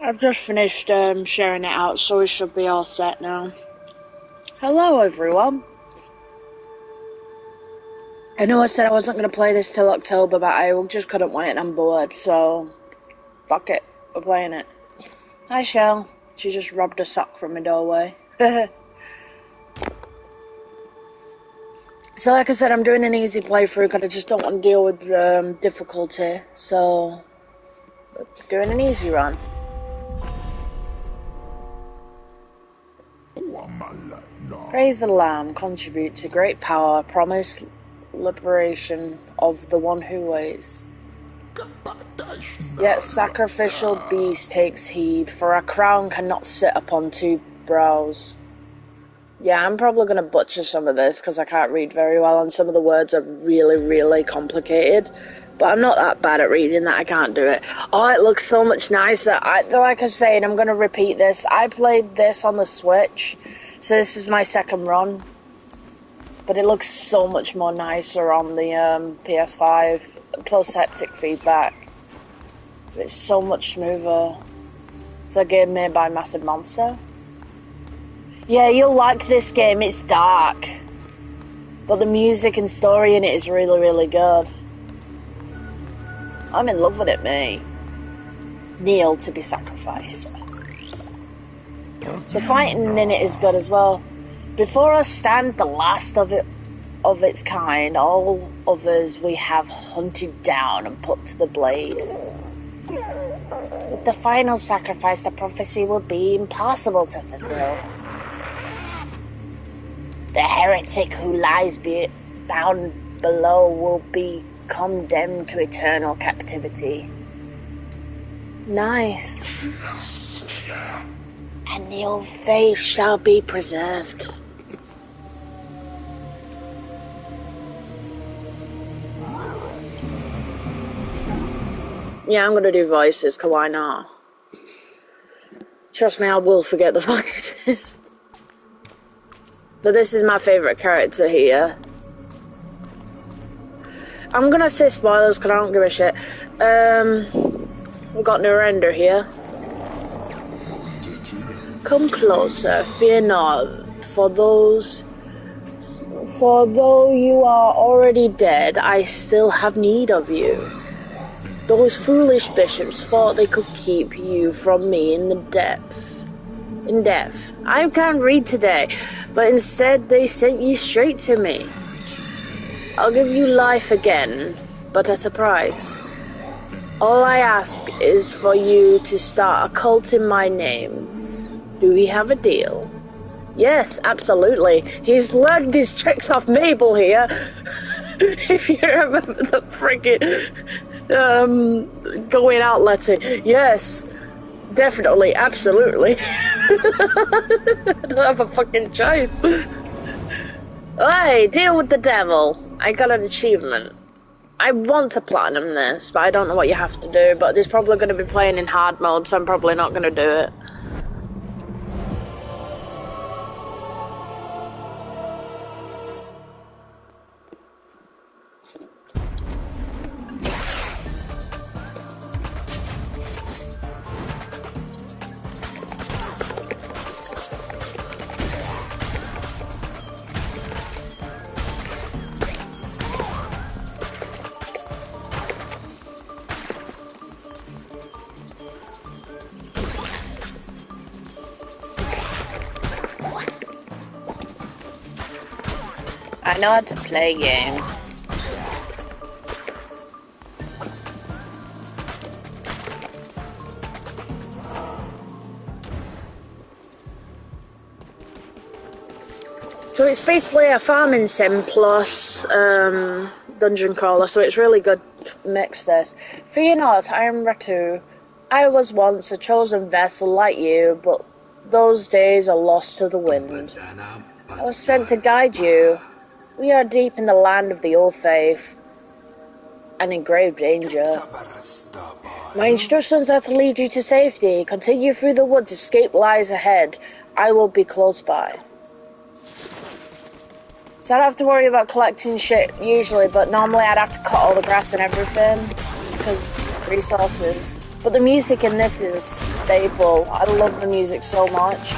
I've just finished sharing it out, so we should be all set now. Hello, everyone. I know I said I wasn't going to play this till October, but I just couldn't wait and I'm bored, so fuck it, we're playing it. Hi, Shell. She just robbed a sock from my doorway. So like I said, I'm doing an easy playthrough because I just don't want to deal with difficulty, so doing an easy run. Praise the Lamb, contribute to great power, promise liberation of the one who waits. Yet sacrificial beast takes heed, for a crown cannot sit upon two brows. Yeah, I'm probably going to butcher some of this because I can't read very well and some of the words are really, really complicated. But I'm not that bad at reading that I can't do it. Oh, it looks so much nicer. Like I was saying, I'm going to repeat this. I played this on the Switch, so this is my second run. But it looks so much more nicer on the PS5, plus haptic feedback. It's so much smoother. It's a game made by Massive Monster. Yeah, you'll like this game, it's dark. But the music and story in it is really, really good. I'm in love with it, mate. Kneel to be sacrificed. The fighting in it is good as well. Before us stands the last of its kind. All others we have hunted down and put to the blade. With the final sacrifice, the prophecy will be impossible to fulfill. The heretic who lies bound below will be condemned to eternal captivity. Nice. And the old faith shall be preserved. Yeah, I'm gonna do voices, cause why not? Trust me, I will forget the voices. But this is my favourite character here. I'm gonna say spoilers because I don't give a shit. We've got Narendra here. Come closer, fear not, for though you are already dead, I still have need of you. Those foolish bishops thought they could keep you from me in death. I can't read today, but instead they sent you straight to me. I'll give you life again, but at a price. All I ask is for you to start a cult in my name. Do we have a deal? Yes, absolutely. He's learned his tricks off Mabel here. If you remember the friggin' going out letter. Yes. Definitely, absolutely. I don't have a fucking choice. Hey, deal with the devil. I got an achievement. I want to platinum this, but I don't know what you have to do. But there's probably going to be playing in hard mode, so I'm probably not going to do it. I know how to play a game. So it's basically a farming sim plus dungeon crawler, so it's really good mix this. Fear not, I am Ratu. I was once a chosen vessel like you, but those days are lost to the wind. I was sent to guide you. We are deep in the land of the old faith, and in grave danger. My instructions are to lead you to safety. Continue through the woods, escape lies ahead. I will be close by. So I don't have to worry about collecting shit usually, but normally I'd have to cut all the grass and everything, because resources. But the music in this is a staple. I love the music so much.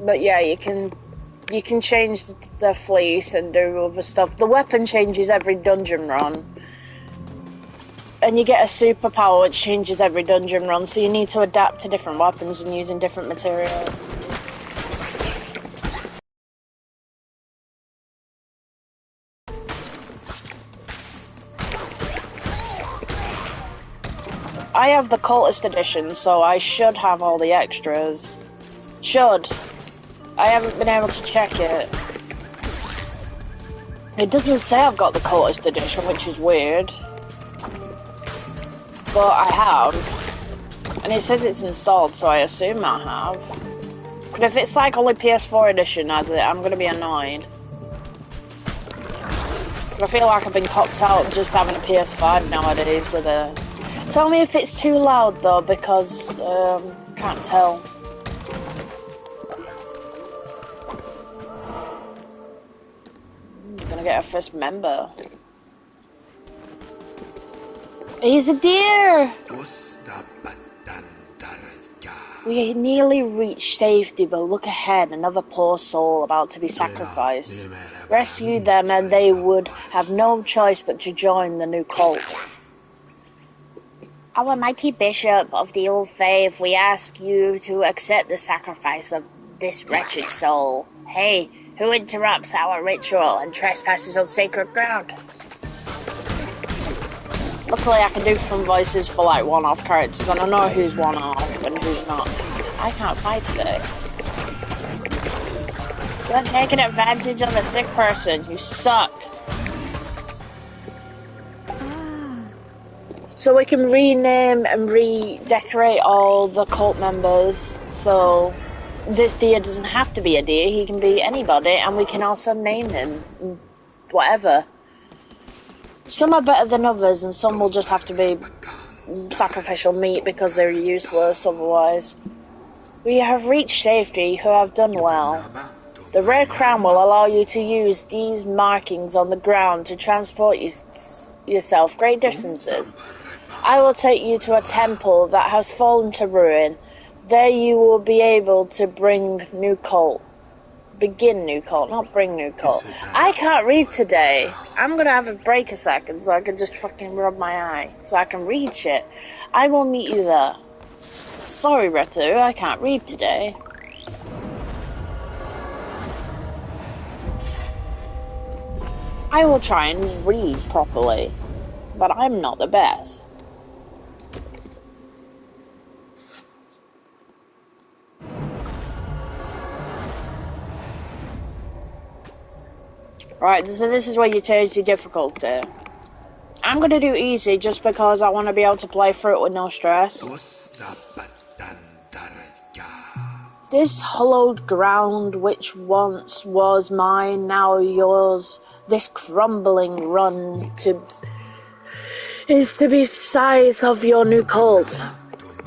But yeah, you can change the fleece and do other stuff. The weapon changes every dungeon run. And you get a superpower which changes every dungeon run, so you need to adapt to different weapons and using different materials. I have the Cultist edition, so I should have all the extras. Should. I haven't been able to check it. It doesn't say I've got the Cultist edition, which is weird. But I have. And it says it's installed, so I assume I have. But if it's like only PS4 edition has it, I'm gonna be annoyed. But I feel like I've been copped out just having a PS5 nowadays with this. Tell me if it's too loud though, because can't tell. I'm gonna get our first member. He's a deer! We nearly reached safety, but look ahead, another poor soul about to be sacrificed. Rescue them and they would have no choice but to join the new cult. Our mighty bishop of the old faith, we ask you to accept the sacrifice of this wretched soul. Hey, who interrupts our ritual and trespasses on sacred ground? Luckily I can do some voices for like one-off characters, and I know who's one-off and who's not. I can't fight today. You're taking advantage of a sick person. You suck. So we can rename and redecorate all the cult members. So this deer doesn't have to be a deer. He can be anybody, and we can also name him whatever. Some are better than others, and some will just have to be sacrificial meat because they're useless otherwise. We have reached safety, who have done well. The rare crown will allow you to use these markings on the ground to transport yourself great distances. I will take you to a temple that has fallen to ruin. There you will be able to begin new cult, not bring new cult. I can't read today. I'm gonna have a break a second so I can just fucking rub my eye so I can read shit. I will meet you there. Sorry, Retu, I can't read today. I will try and read properly, but I'm not the best. Right, so this is where you change the difficulty. I'm gonna do easy just because I want to be able to play through it with no stress. This hollowed ground which once was mine, now yours, this crumbling run is to be size of your new cult.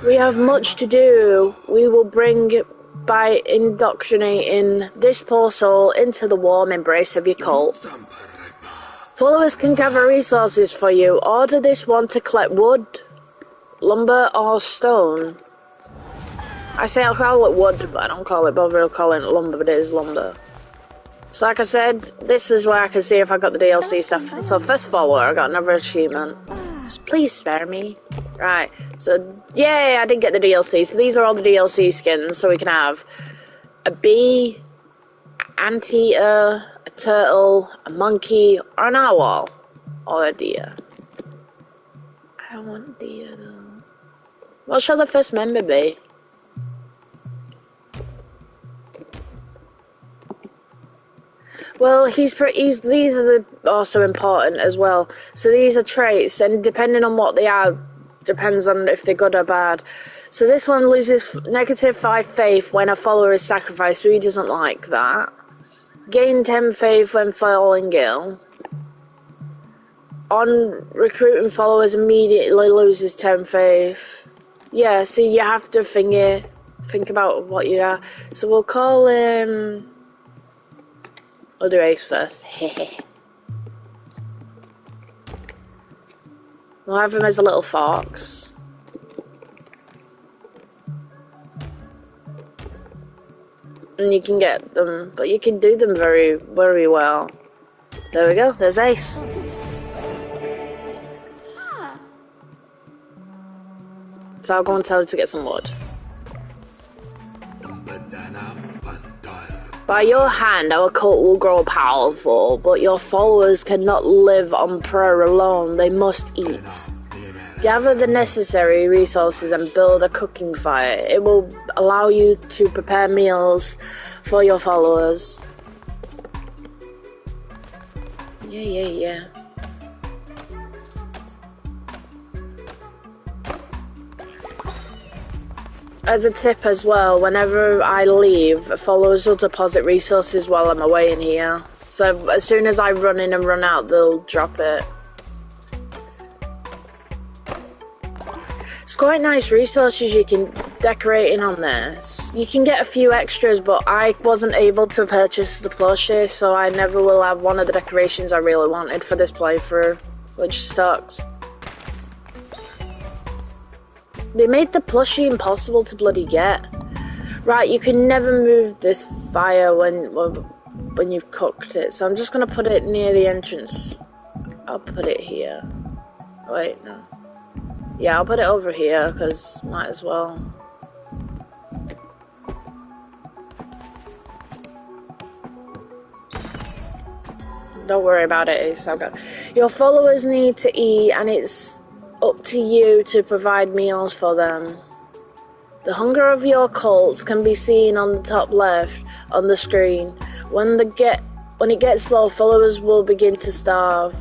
We have much to do. We will bring by indoctrinating this poor soul into the warm embrace of your cult. Followers can gather resources for you. Order this one to collect wood, lumber, or stone. I say I'll call it wood, but I don't bother calling it lumber, but it is lumber. So like I said, this is where I can see if I got the DLC stuff. So first follower, I got another achievement. Just please spare me. Right, so yay, I did get the DLC. So these are all the DLC skins, so we can have a bee, anteater, a turtle, a monkey, or an owl, or a deer. I don't want deer though. What shall the first member be? Well, these are also important as well. So these are traits, and depending on what they are, depends on if they're good or bad. So this one loses -5 faith when a follower is sacrificed, so he doesn't like that. Gain 10 faith when falling ill. On recruiting followers, immediately loses 10 faith. Yeah, so you have to think about what you are. So we'll call him I'll do Ace first. We'll have him as a little fox. And you can get them, but you can do them very, very well. There we go, there's Ace. So I'll go and tell her to get some wood. By your hand, our cult will grow powerful, but your followers cannot live on prayer alone. They must eat. Gather the necessary resources and build a cooking fire. It will allow you to prepare meals for your followers. Yeah. As a tip as well, whenever I leave, followers will deposit resources while I'm away in here. So as soon as I run in and run out, they'll drop it. It's quite nice resources you can decorate in on this. You can get a few extras, but I wasn't able to purchase the plushie, so I never will have one of the decorations I really wanted for this playthrough, which sucks. They made the plushie impossible to bloody get. Right, you can never move this fire when you've cooked it, so I'm just gonna put it near the entrance. I'll put it here. Wait, no. Yeah, I'll put it over here, because might as well. Don't worry about it, Ace. I've got. Your followers need to eat, and it's up to you to provide meals for them. The hunger of your cults can be seen on the top left on the screen. When it gets low, followers will begin to starve.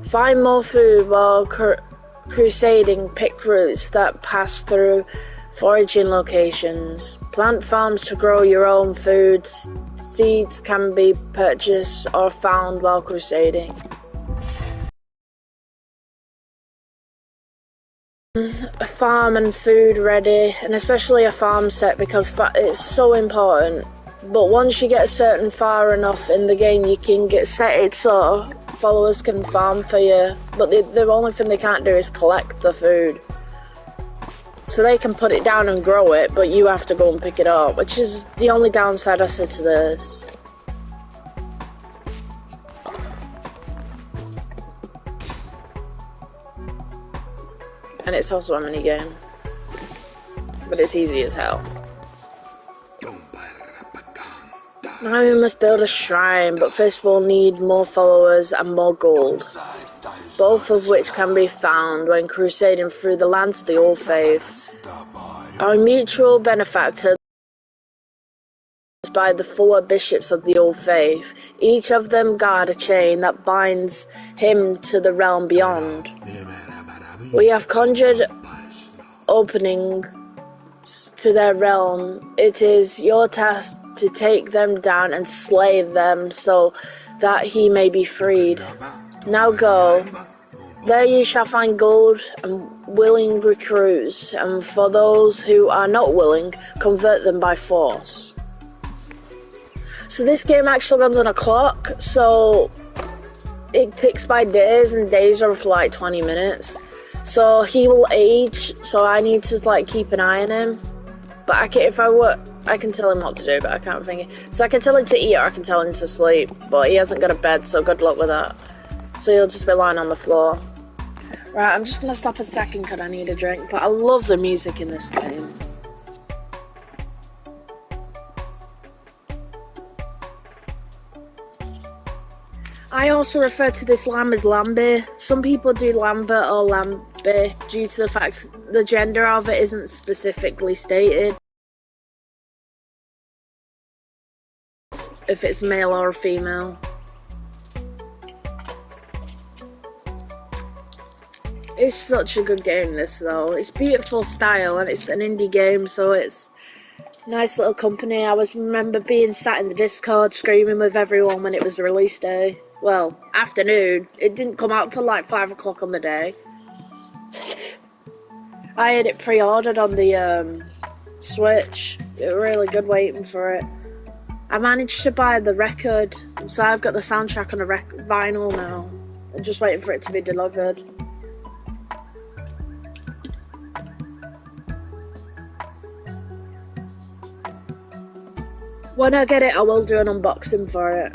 Find more food while crusading. Pick roots that pass through foraging locations. Plant farms to grow your own food. Seeds can be purchased or found while crusading. A farm and food ready, and especially a farm set, because it's so important. But once you get certain far enough in the game, you can get set it so followers can farm for you. But the only thing they can't do is collect the food. So they can put it down and grow it, but you have to go and pick it up, which is the only downside I see to this. And it's also a mini game, but it's easy as hell. Now we must build a shrine, but first we'll need more followers and more gold, both of which can be found when crusading through the lands of the Old Faith. Our mutual benefactor is by the 4 bishops of the Old Faith. Each of them guard a chain that binds him to the realm beyond. We have conjured openings to their realm. It is your task to take them down and slay them so that he may be freed. Now go. There you shall find gold and willing recruits, and for those who are not willing, convert them by force. So this game actually runs on a clock, so it ticks by days, and days are for like 20 minutes. So he will age, so I need to keep an eye on him. But I can tell him what to do, but I can't think it. So I can tell him to eat or I can tell him to sleep, but he hasn't got a bed, so good luck with that. So he'll just be lying on the floor. Right, I'm just gonna stop a second because I need a drink, but I love the music in this game. I also refer to this lamb as Lambie. Some people do Lambert or Lambie due to the fact the gender of it isn't specifically stated. If it's male or female. It's such a good game, this though. It's beautiful style and it's an indie game, so it's nice little company. I remember being sat in the Discord screaming with everyone when it was release day. Well, afternoon. It didn't come out till like 5 o'clock on the day. I had it pre-ordered on the Switch. It was really good waiting for it. I managed to buy the record So I've got the soundtrack on a vinyl now. I'm just waiting for it to be delivered. When I get it, I will do an unboxing for it.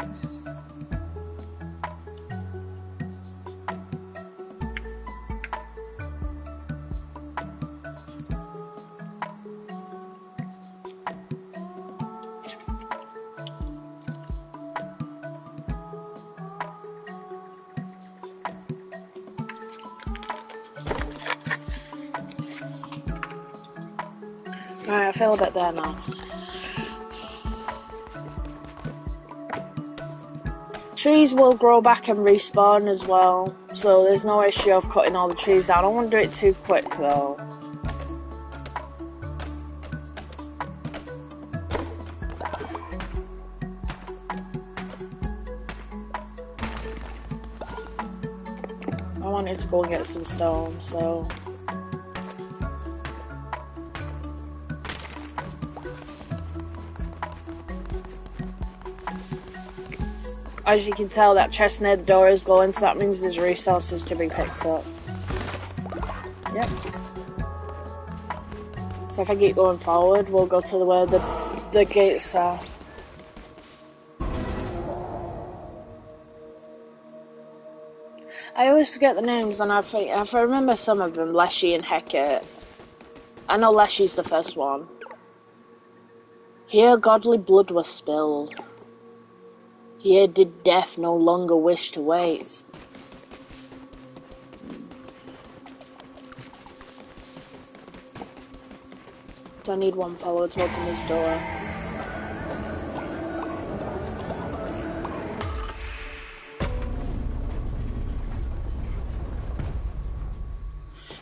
Alright, I feel a bit better now. Trees will grow back and respawn as well, so there's no issue of cutting all the trees down. I don't want to do it too quick though. I wanted to go and get some stone, so... As you can tell, that chest near the door is glowing, so that means there's resources to be picked up. Yep. So if I keep going forward, we'll go to where the gates are. I always forget the names, and if I remember some of them, Leshy and Hecate. I know Leshy's the first one. Here godly blood was spilled. Here did death no longer wish to wait. I need one follower to open this door.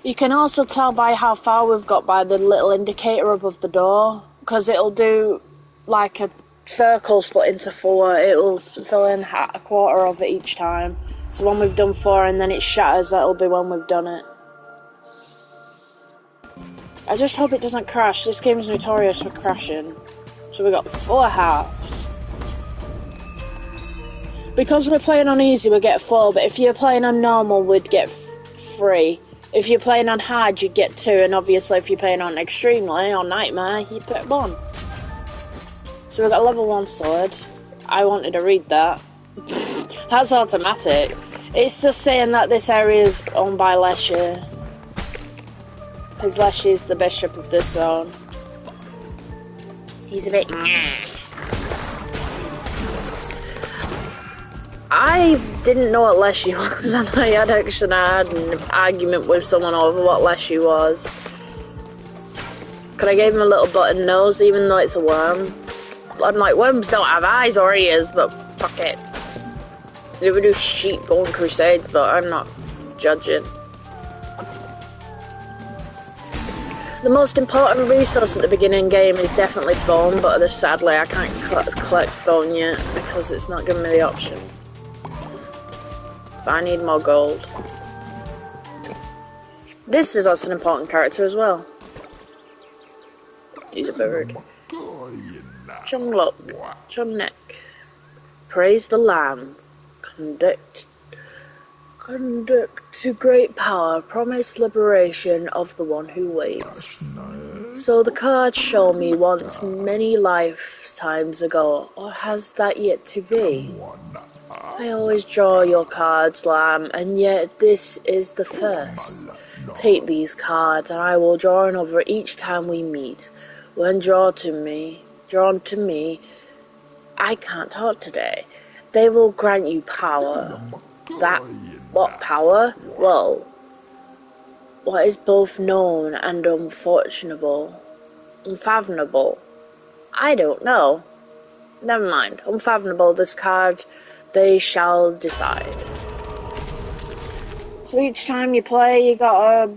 You can also tell by how far we've got by the little indicator above the door, because it'll do like a circle split into 4. It will fill in a quarter of it each time. So when we've done 4 and then it shatters, that'll be when we've done it. I just hope it doesn't crash. This game's notorious for crashing. So we've got 4 halves. Because we're playing on easy, we get 4, but if you're playing on normal, we'd get 3. If you're playing on hard, you'd get 2, and obviously if you're playing on extremely, or nightmare, you'd put 1. So we've got a level 1 sword. I wanted to read that. That's automatic. It's just saying that this area is owned by Leshy. Because Leshy is the bishop of this zone. He's a bit... I didn't know what Leshy was, and I had an argument with someone over what Leshy was. Because I gave him a little button nose, even though it's a worm. I'm like, worms don't have eyes or ears, but fuck it. They would do sheep going crusades, but I'm not judging. The most important resource at the beginning game is definitely bone, but sadly I can't collect bone yet because it's not giving me the option. But I need more gold. This is also an important character as well. He's a bird. Chumlock, Chumneck, praise the Lamb, conduct to great power, promise liberation of the one who waits. So the cards show me once many lifetimes ago, or has that yet to be? I always draw your cards, Lamb, and yet this is the first. Take these cards, and I will draw another each time we meet. When drawn to me, I can't talk today. They will grant you power. What power? Well, what is both known and unfathomable? I don't know. Never mind. Unfathomable, this card, they shall decide. So each time you play, you got a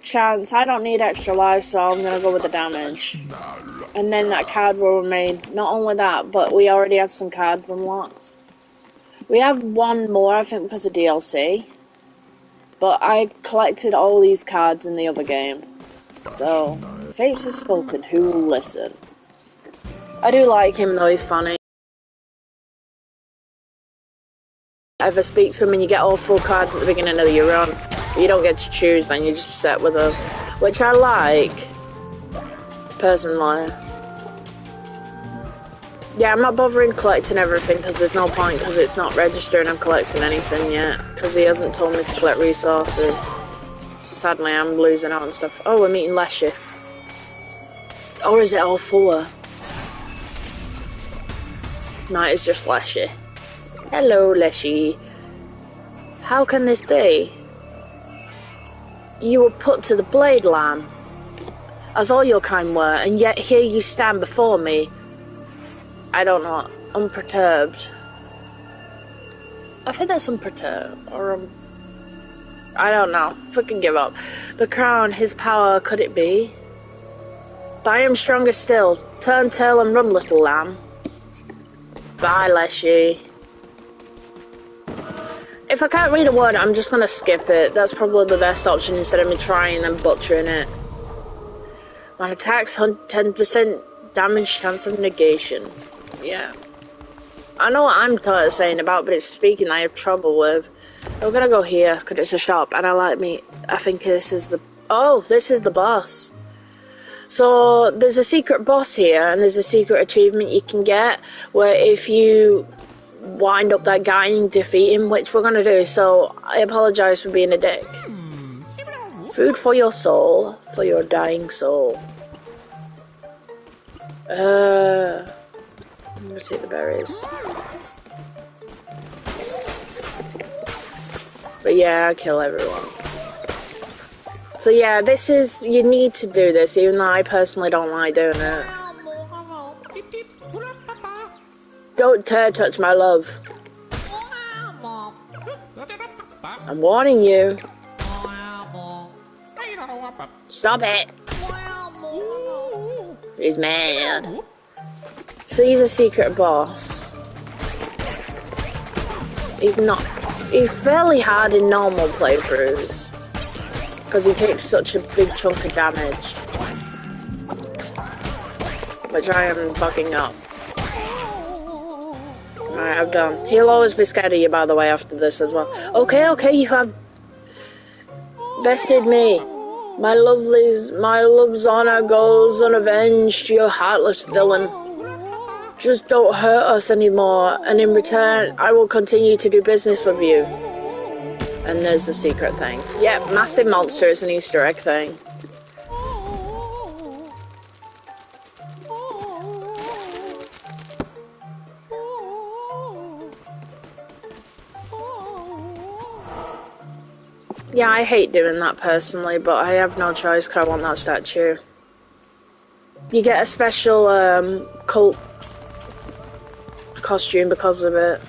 chance. I don't need extra life, so I'm gonna go with the damage. And then that card will remain. Not only that, but we already have some cards unlocked. We have one more, I think, because of DLC. But I collected all these cards in the other game. So, Fates has spoken, who will listen? I do like him though, he's funny. ever speak to him, and you get all 4 cards at the beginning of your run. You don't get to choose, then you're just set with them, which I like, personally. Yeah, I'm not bothering collecting everything because there's no point, because it's not registering I'm collecting anything yet, because he hasn't told me to collect resources. So sadly, I'm losing out on stuff. Oh, we're meeting Leshy. Or is it all fuller? No, it's just Leshy. Hello, Leshy. How can this be? You were put to the blade, lamb, as all your kind were, and yet here you stand before me. I don't know, unperturbed. I think that's unperturbed, or I don't know. Fucking give up. The crown, his power, could it be? But I am stronger still. Turn tail and run, little lamb. Bye, Leshy. If I can't read a word, I'm just gonna skip it. That's probably the best option instead of me trying and butchering it. My attacks 10% damage chance of negation. Yeah. I know what I'm saying about, but it's speaking I have trouble with. I'm gonna go here, because it's a shop, and I think this is the... Oh, this is the boss. So, there's a secret boss here, and there's a secret achievement you can get, where if you wind up that guy and defeat him, which we're gonna do, so I apologise for being a dick. Food for your soul, for your dying soul. I'm gonna take the berries. But yeah, I kill everyone. So yeah, this is, you need to do this, even though I personally don't like doing it. Don't dare touch my love. I'm warning you. Stop it. He's mad. So he's a secret boss. He's fairly hard in normal playthroughs, because he takes such a big chunk of damage, which I am fucking up. Alright, I'm done. He'll always be scared of you, by the way, after this as well. Okay, you have bested me. My love's honor goes unavenged, you heartless villain. Just don't hurt us anymore, and in return, I will continue to do business with you. And there's the secret thing. Yeah, massive monster is an Easter egg thing. Yeah, I hate doing that personally, but I have no choice because I want that statue. You get a special cult costume because of it.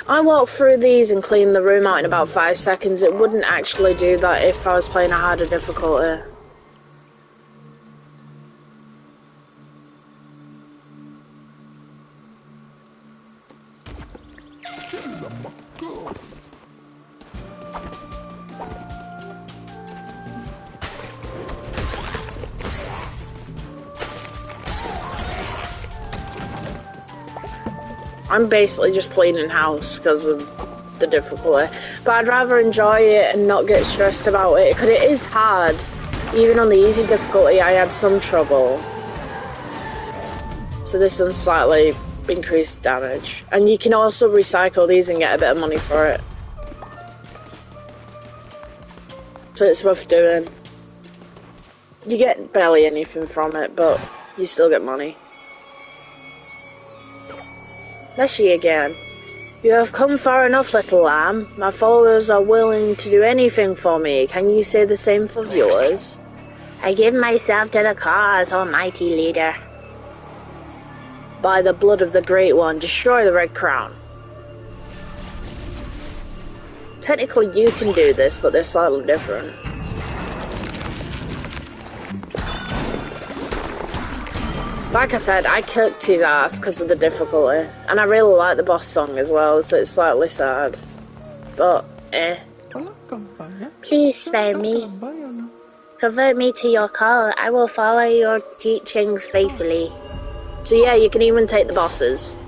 I walk through these and clean the room out in about 5 seconds. It wouldn't actually do that if I was playing a harder difficulty. I'm basically just cleaning house because of the difficulty. But I'd rather enjoy it and not get stressed about it, because it is hard. Even on the easy difficulty, I had some trouble. So this one's slightly increased damage. And you can also recycle these and get a bit of money for it. So it's worth doing. You get barely anything from it, but you still get money. There she again. You have come far enough, little lamb. My followers are willing to do anything for me. Can you say the same for yours? I give myself to the cause, almighty leader. By the blood of the Great One, destroy the Red Crown. Technically you can do this, but they're slightly different. Like I said, I kicked his ass because of the difficulty. And I really like the boss song as well, so it's slightly sad. But, Please spare me. Convert me to your call. I will follow your teachings faithfully. So yeah, you can even take the bosses.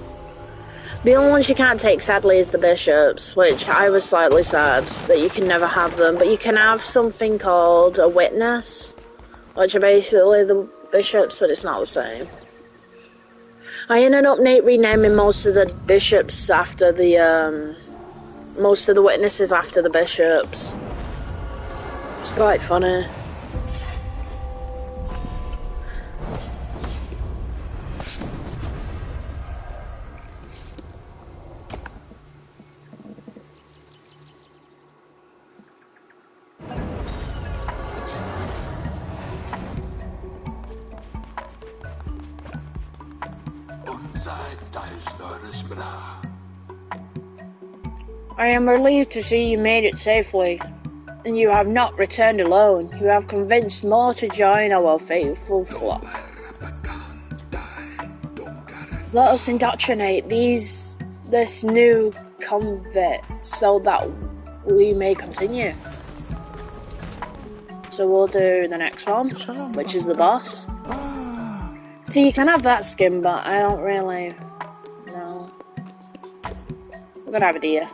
The only ones you can't take, sadly, is the bishops, which I was slightly sad that you can never have them. But you can have something called a witness, which are basically the bishops, but it's not the same. I ended up renaming most of the bishops after the, most of the witnesses after the bishops. It's quite funny. I am relieved to see you made it safely, and you have not returned alone. You have convinced more to join our faithful flock. Let us indoctrinate this new convert so that we may continue. So we'll do the next one, which is the boss. So you can have that skin, but I don't really know. We're gonna have a deer.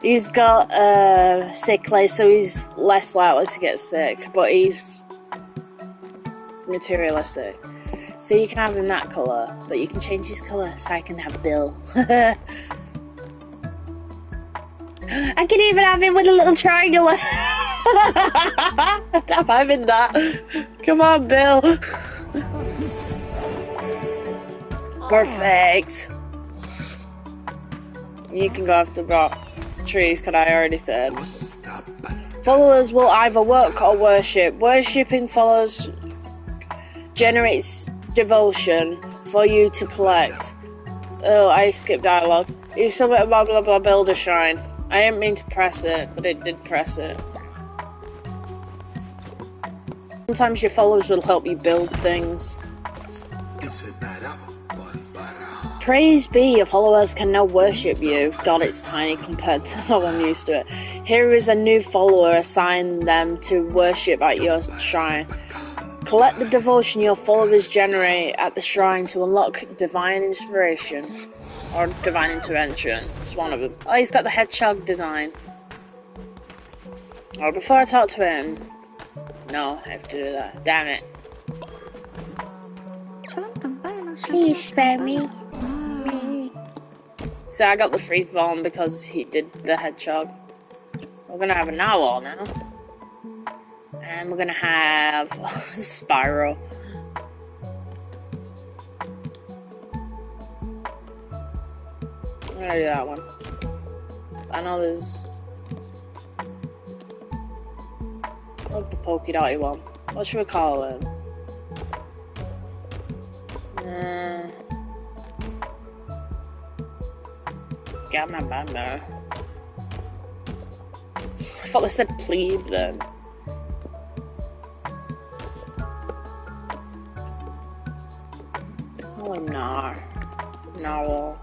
He's got sickly, so he's less likely to get sick, but he's materialistic. So you can have him that colour, but you can change his colour so I can have Bill. I can even have him with a little triangle. I'm having that. Come on, Bill. Perfect. You can go after trees, because I already said. Followers will either work or worship. Worshipping followers generates devotion for you to collect. Oh, I skipped dialogue. You submit blah blah blah build a shrine. I didn't mean to press it, but it did press it. Sometimes your followers will help you build things. Praise be, your followers can now worship you. God, it's tiny compared to how I'm used to it. Here is a new follower, assign them to worship at your shrine. Collect the devotion your followers generate at the shrine to unlock divine inspiration. Or divine intervention. It's one of them. Oh, he's got the hedgehog design. Oh, before I talk to him... No, I have to do that. Damn it. Please spare me. So I got the free form because he did the hedgehog. We're gonna have a narwhal now. And we're gonna have Spyro. I'm gonna do that one. I know there's... I like the polka dotty one. What should we call him? Get my banner. I thought they said plebe then. Oh, narwhal.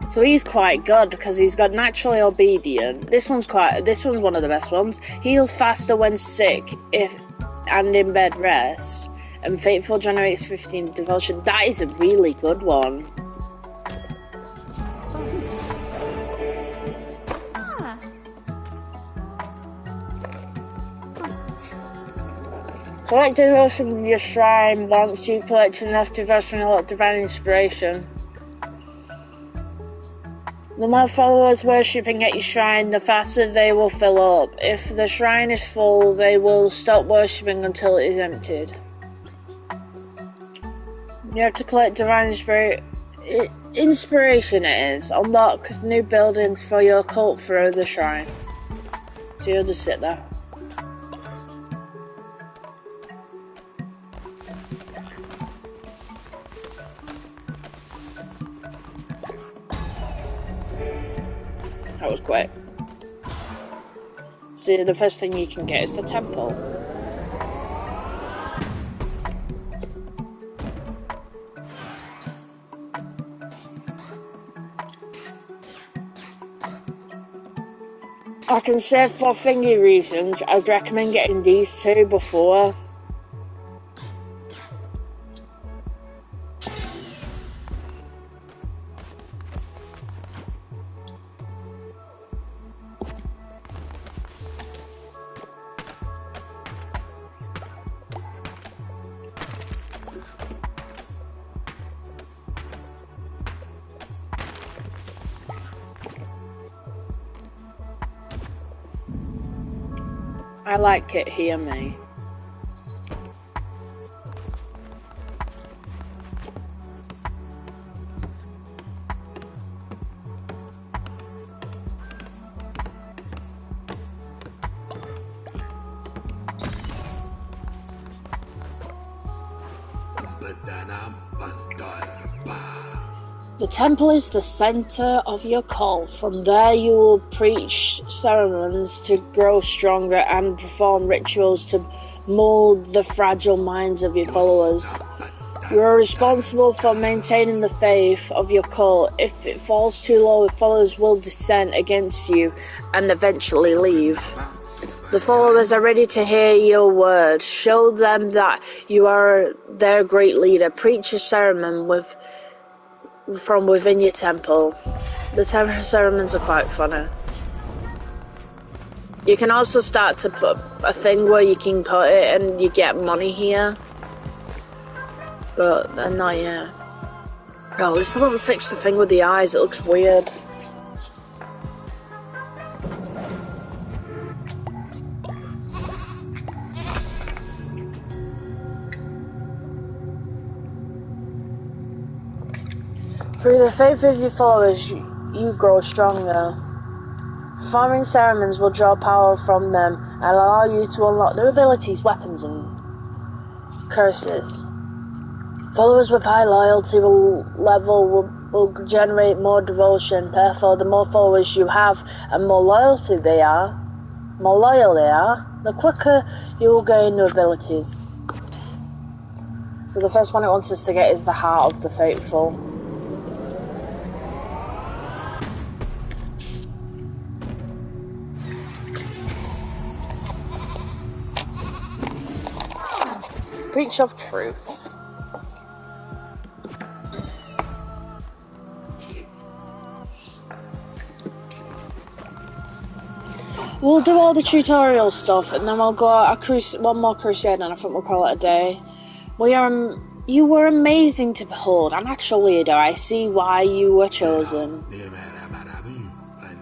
So he's quite good because he's got naturally obedient. This one's one of the best ones. Heals faster when sick and in bed rest. And faithful generates 15 devotion. That is a really good one. Collect devotion from your shrine. Once you collect enough devotion, you'll get divine inspiration. The more followers worshipping at your shrine, the faster they will fill up. If the shrine is full, they will stop worshipping until it is emptied. You have to collect divine inspiration. It is. Unlock new buildings for your cult through the shrine. So you'll just sit there. That was quick. See, the first thing you can get is the temple. I can say for thingy reasons, I'd recommend getting these two before. I like it, hear me. The temple is the center of your cult. From there you will preach sermons to grow stronger and perform rituals to mold the fragile minds of your followers. You are responsible for maintaining the faith of your cult. If it falls too low, your followers will dissent against you and eventually leave. The followers are ready to hear your word. Show them that you are their great leader. Preach a sermon from within your temple. The temple sermons are quite funny. You can also start to put a thing where you can put it and you get money here. But not yet. Oh, they still haven't fixed the thing with the eyes, it looks weird. Through the faith of your followers, you grow stronger. Performing ceremonies will draw power from them and allow you to unlock new abilities, weapons, and curses. Followers with high loyalty will generate more devotion. Therefore, the more followers you have and more loyal they are, the quicker you will gain new abilities. So the first one it wants us to get is the Heart of the Faithful. Preach of truth. We'll do all the tutorial stuff and then we'll go one more crusade and I think we'll call it a day. You were amazing to behold, a natural leader. I see why you were chosen.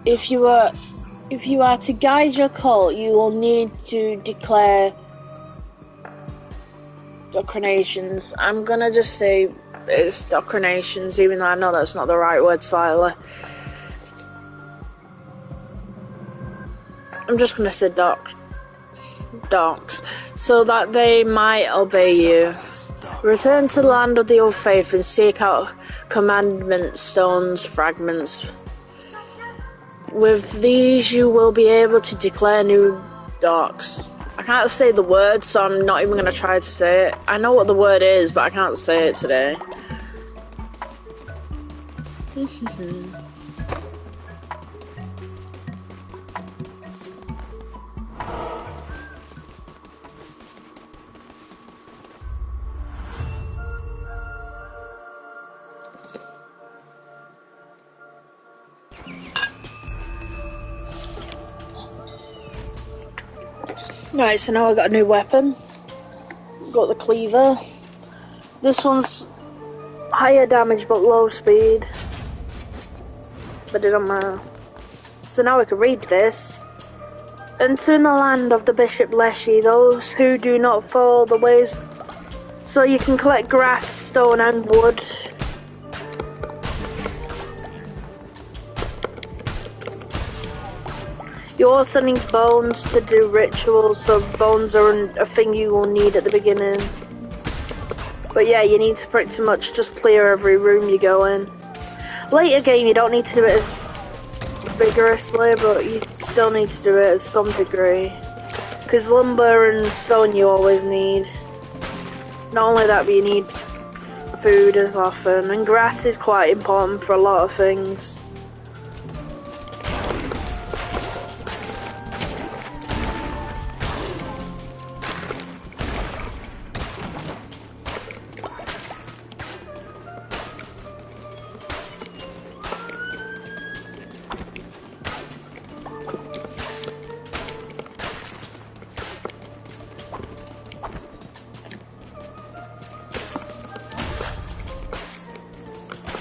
If you are to guide your cult, you will need to declare doctrinations. I'm gonna just say it's doctrinations, even though I know that's not the right word slightly. I'm just gonna say docs, so that they might obey you. Return to the land of the old faith and seek out commandment stones fragments. With these you will be able to declare new docs. I can't say the word, so I'm not even going to try to say it. I know what the word is, but I can't say it today. Right, so now I've got a new weapon. Got the cleaver. This one's higher damage but low speed. But it don't matter. So now we can read this. Enter in the land of the Bishop Leshy, those who do not follow the ways. So you can collect grass, stone and wood. You also need bones to do rituals, so bones are a thing you will need at the beginning. But yeah, you need to pretty much just clear every room you go in. Later game, you don't need to do it as vigorously, but you still need to do it at some degree. Because lumber and stone you always need. Not only that, but you need food as often. And grass is quite important for a lot of things.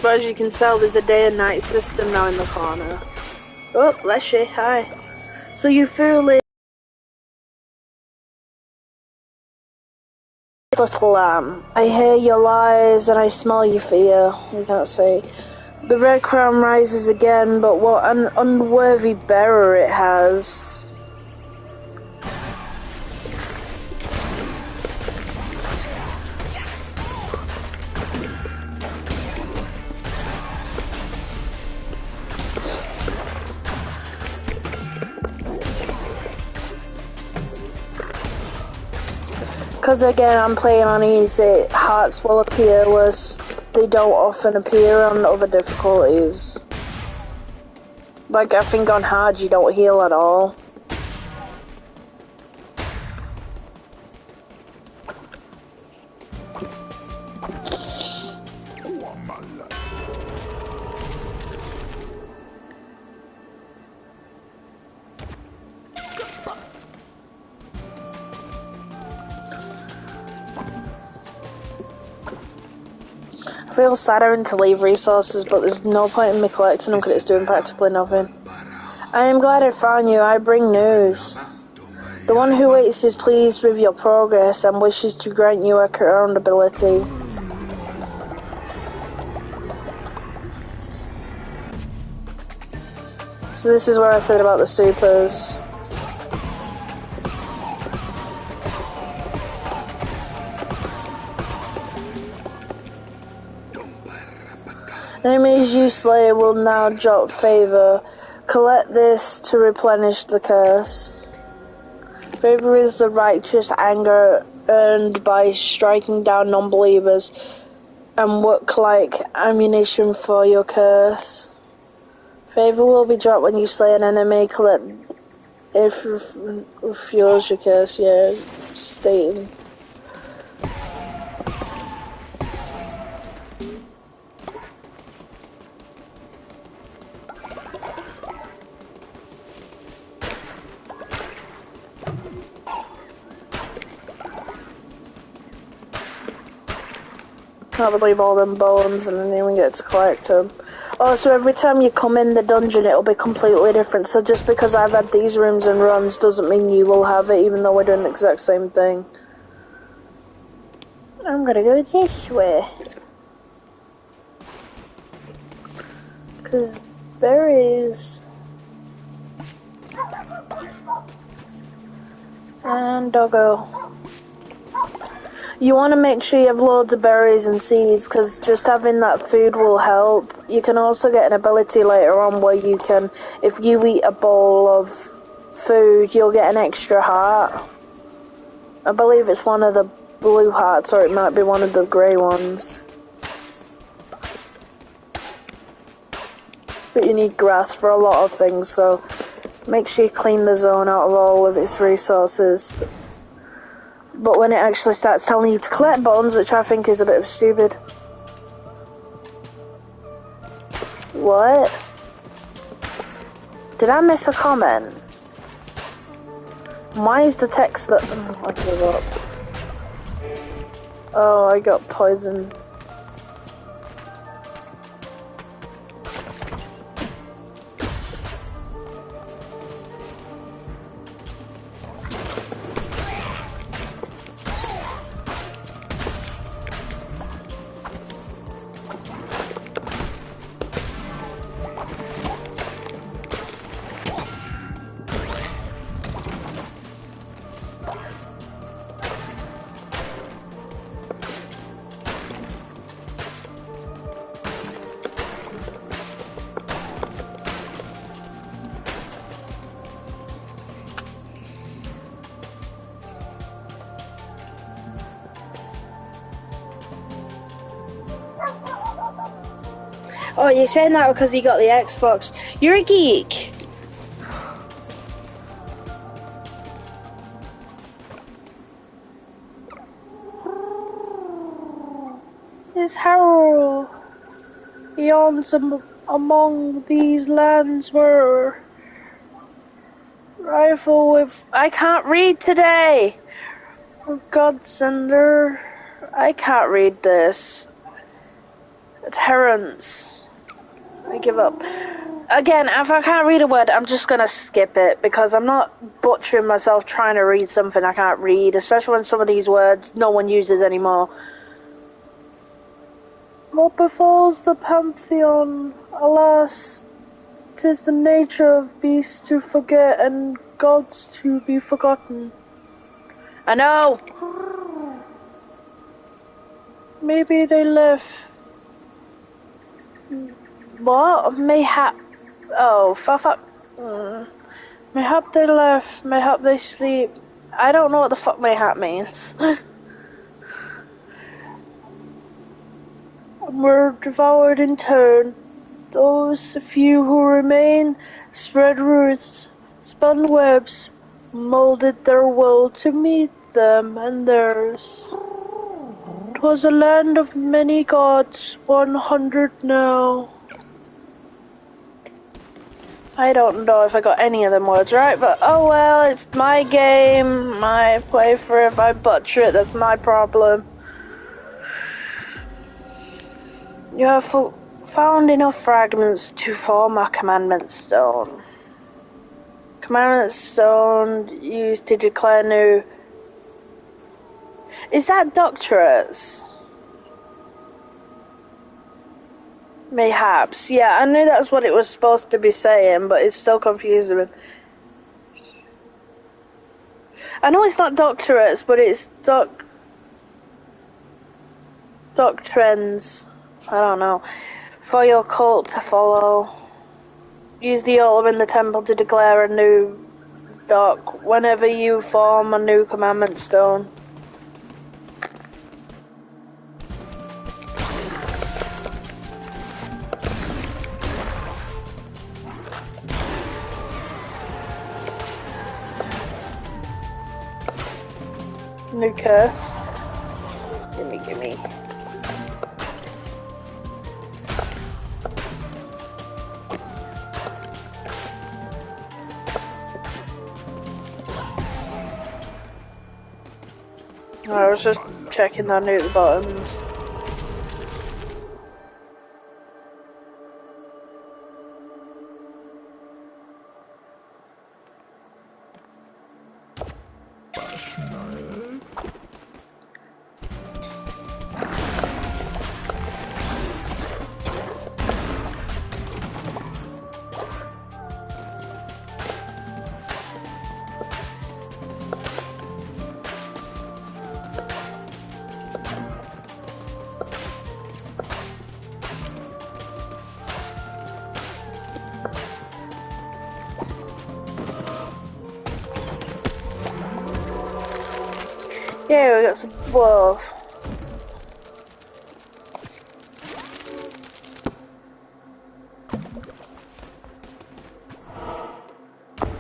But as you can tell, there's a day and night system now in the corner. Oh, bless you, hi. So you foolish little lamb. I hear your lies and I smell your fear. You can't say. The red crown rises again, but what an unworthy bearer it has. Because again, I'm playing on easy, hearts will appear, whereas they don't often appear on other difficulties. Like, I think on hard you don't heal at all. I feel sad having to leave resources, but there's no point in me collecting them because it's doing practically nothing. I am glad I found you. I bring news. The one who waits is pleased with your progress and wishes to grant you a crowned ability. So this is where I said about the supers. Enemies you slay will now drop favor. Collect this to replenish the curse. Favor is the righteous anger earned by striking down non-believers and work like ammunition for your curse. Favor will be dropped when you slay an enemy. Collect if refuels your curse. Yeah, stating. Can't believe all them bones and I didn't even get to collect them. Oh, so every time you come in the dungeon it'll be completely different, so just because I've had these rooms and runs doesn't mean you will have it, even though we're doing the exact same thing. I'm gonna go this way. Cause berries. And doggo. You want to make sure you have loads of berries and seeds, because just having that food will help. You can also get an ability later on where you can, if you eat a bowl of food, you'll get an extra heart. I believe it's one of the blue hearts, or it might be one of the grey ones. But you need grass for a lot of things, so make sure you clean the zone out of all of its resources. But when it actually starts telling you to collect bones, which I think is a bit stupid. What? Did I miss a comment? Why is the text that... I gave up. Oh, I got poisoned. Oh, you're saying that because you got the Xbox. You're a geek. Is Harold yawns among these lands where rifle with... I can't read today. Oh, God, Sender. I can't read this. Adherence. I give up. Again, if I can't read a word, I'm just gonna skip it because I'm not butchering myself trying to read something I can't read, especially when some of these words no one uses anymore. What befalls the Pantheon? Alas, 'tis the nature of beasts to forget and gods to be forgotten. I know! Maybe they left. What? Mayhap. Oh, fuck. Mayhap they left. Mayhap they sleep. I don't know what the fuck mayhap means. Were devoured in turn. Those few who remain spread roots, spun webs, molded their will to meet them and theirs. 'Twas a land of many gods, 100 now. I don't know if I got any of them words right, but oh well, it's my game, my playthrough. If I butcher it, that's my problem. You have found enough fragments to form a commandment stone. Commandment stone used to declare new... Is that doctorates? Mayhaps. Yeah, I knew that's what it was supposed to be saying, but it's still confusing me. I know it's not doctorates, but it's doctrines. I don't know. For your cult to follow. Use the altar in the temple to declare a new doc whenever you form a new commandment stone. New curse. Gimme. I was just checking the new buttons. Yeah, we got some wolf.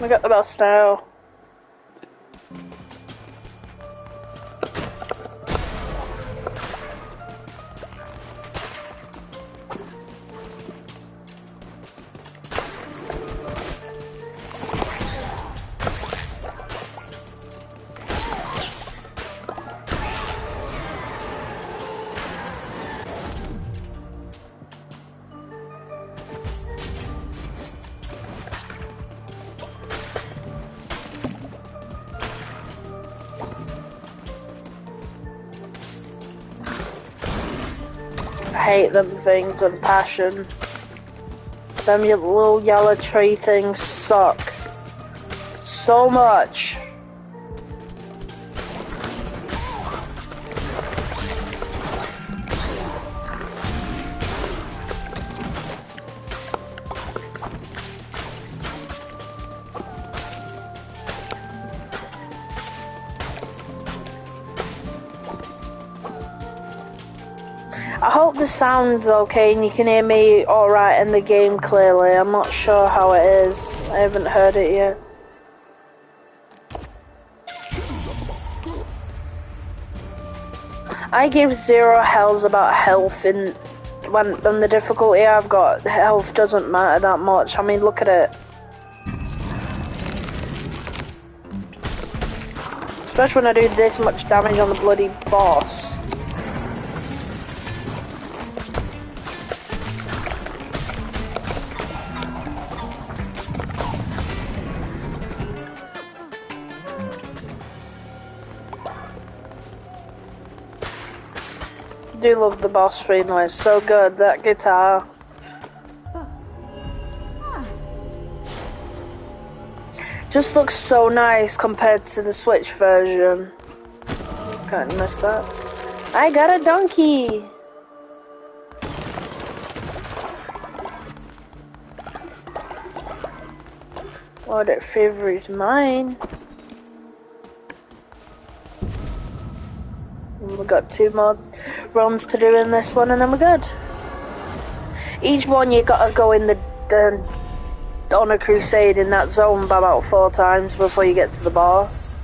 We got the best now. I hate them things with passion. Them little yellow tree things suck so much. I hope the sound's okay and you can hear me alright in the game clearly. I'm not sure how it is. I haven't heard it yet. I give zero hells about health in when the difficulty I've got. Health doesn't matter that much. I mean, look at it. Especially when I do this much damage on the bloody boss. Do love the boss theme though, it's so good, that guitar. Just looks so nice compared to the Switch version. Can't miss that. I got a donkey! Oh, that favorite mine. We've got 2 more runs to do in this one and then we're good. Each one you gotta go in the on a crusade in that zone by about 4 times before you get to the boss.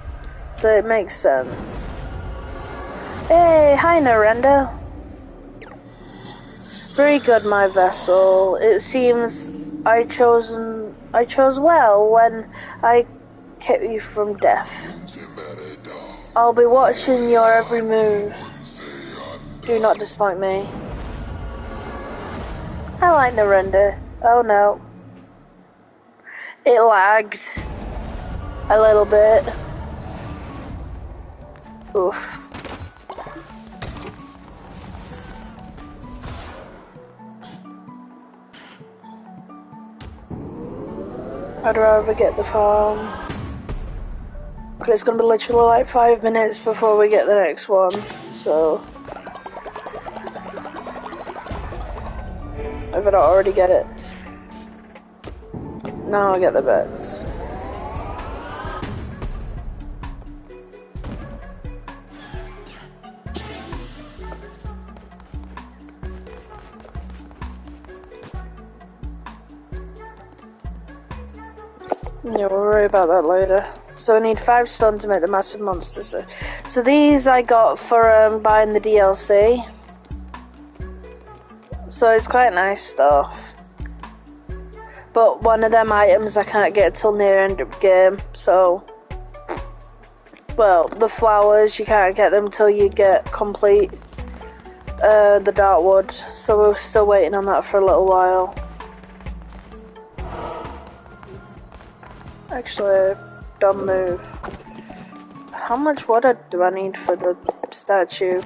So it makes sense. Hey, hi Narendra. Very good, my vessel. It seems I chose well when I kept you from death. I'll be watching your every move. Do not disappoint me. I like Narendra. Oh no. It lagged a little bit. Oof. I'd rather get the farm. But it's gonna be literally like 5 minutes before we get the next one, so. If I don't already get it. Now I get the bets. Yeah, we'll worry about that later. So I need 5 stone to make the massive monsters. So these I got for buying the DLC. So it's quite nice stuff. But one of them items I can't get till near end of game, so. Well, the flowers, you can't get them till you get complete the Darkwood. So we're still waiting on that for a little while. Actually, don't move. How much water do I need for the statue?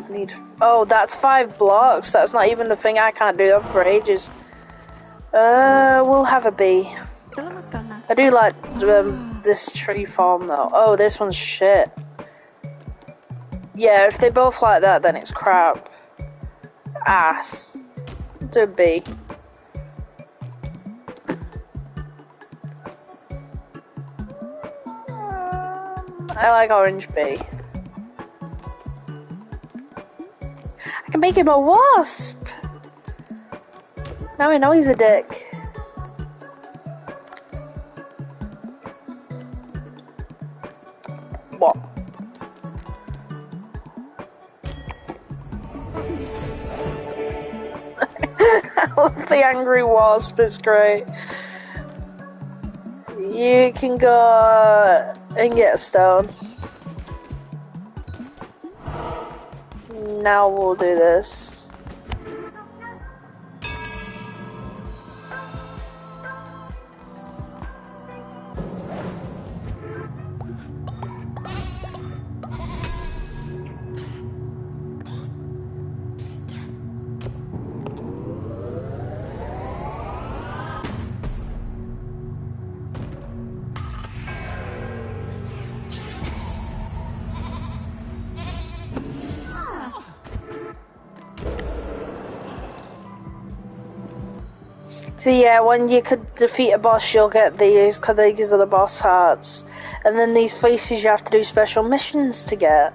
Oh, that's 5 blocks. That's not even the thing. I can't do that for ages. We'll have a bee. I do like this tree farm though. Oh, this one's shit. Yeah, if they both like that, then it's crap. Ass. Do a bee. I like orange bee. I can make him a wasp! Now I know he's a dick. What? I love the angry wasp, it's great. You can go and get a stone. Now we'll do this. So yeah, when you could defeat a boss, you'll get these, because these are the boss hearts. And then these places you have to do special missions to get.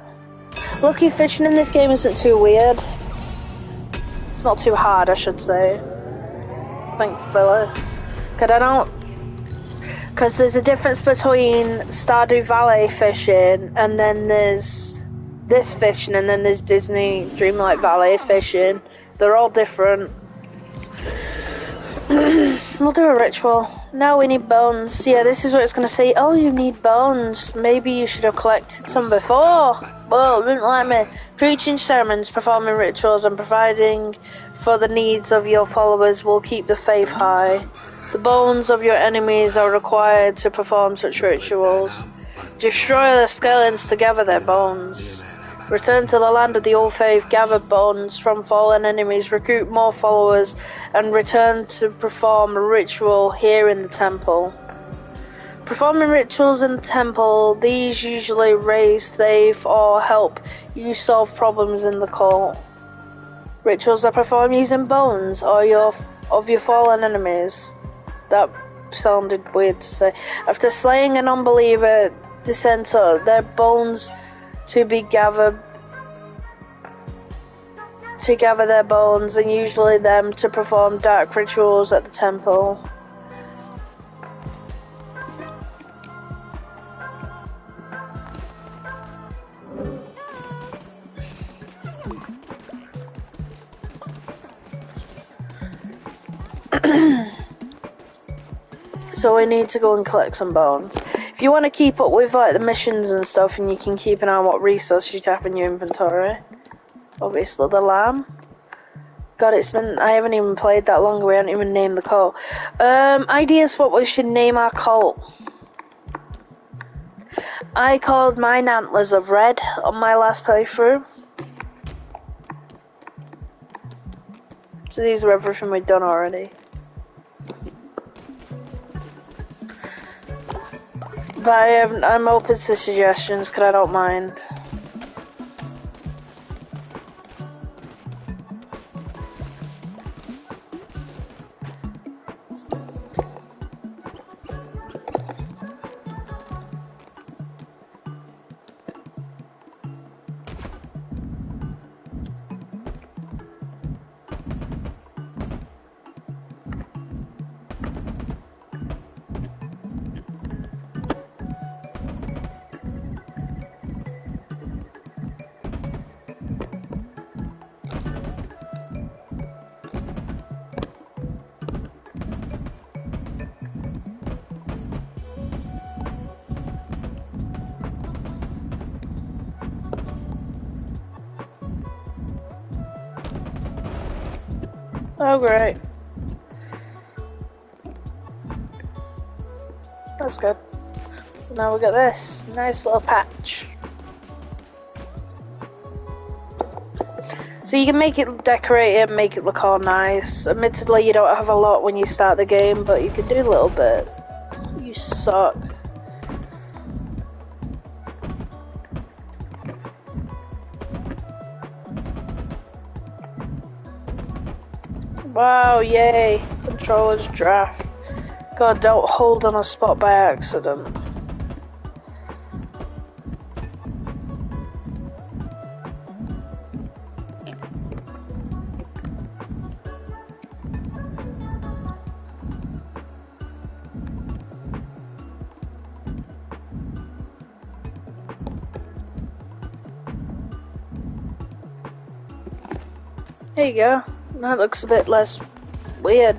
Lucky fishing in this game isn't too weird. It's not too hard, I should say. Thankfully. Because there's a difference between Stardew Valley fishing, and then there's this fishing, and then there's Disney Dreamlight Valley fishing. They're all different. We'll do a ritual. Now we need bones. Yeah, this is what it's going to say. Oh, you need bones. Maybe you should have collected some before. Well, wouldn't like me. Preaching sermons, performing rituals, and providing for the needs of your followers will keep the faith high. The bones of your enemies are required to perform such rituals. Destroy the skeletons to gather their bones. Return to the land of the Old Faith, gather bones from fallen enemies, recruit more followers, and return to perform a ritual here in the temple. Performing rituals in the temple, these usually raise faith or help you solve problems in the cult. Rituals are performed using bones or of your fallen enemies. That sounded weird to say. After slaying an unbeliever dissenter, their bones to gather their bones, and usually them to perform dark rituals at the temple. So we need to go and collect some bones. If you want to keep up with like the missions and stuff, and you can keep an eye on what resources you have in your inventory. Obviously the lamb. God, I haven't even played that long, we haven't even named the cult. Ideas what we should name our cult. I called mine Antlers of Red on my last playthrough. So these are everything we've done already. But I'm open to suggestions, because I don't mind. Oh, great. That's good. So now we got this nice little patch. So you can make it decorate it, make it look all nice. Admittedly, you don't have a lot when you start the game, but you can do a little bit. You suck. Wow, yay. Controller's draft. God, don't hold on a spot by accident. There you go. That looks a bit less weird.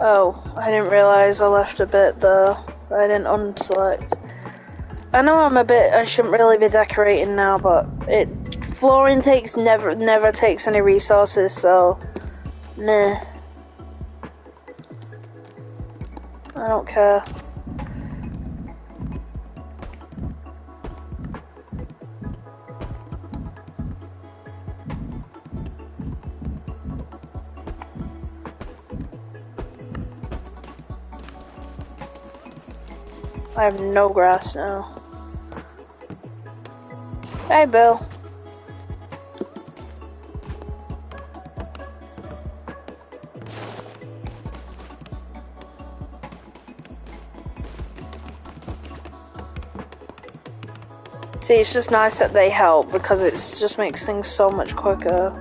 Oh, I didn't realise I left a bit though. I didn't unselect. I know I shouldn't really be decorating now, but flooring never takes any resources, so meh. I don't care. I have no grass now. Hey, Bill. See, it's just nice that they help because it just makes things so much quicker.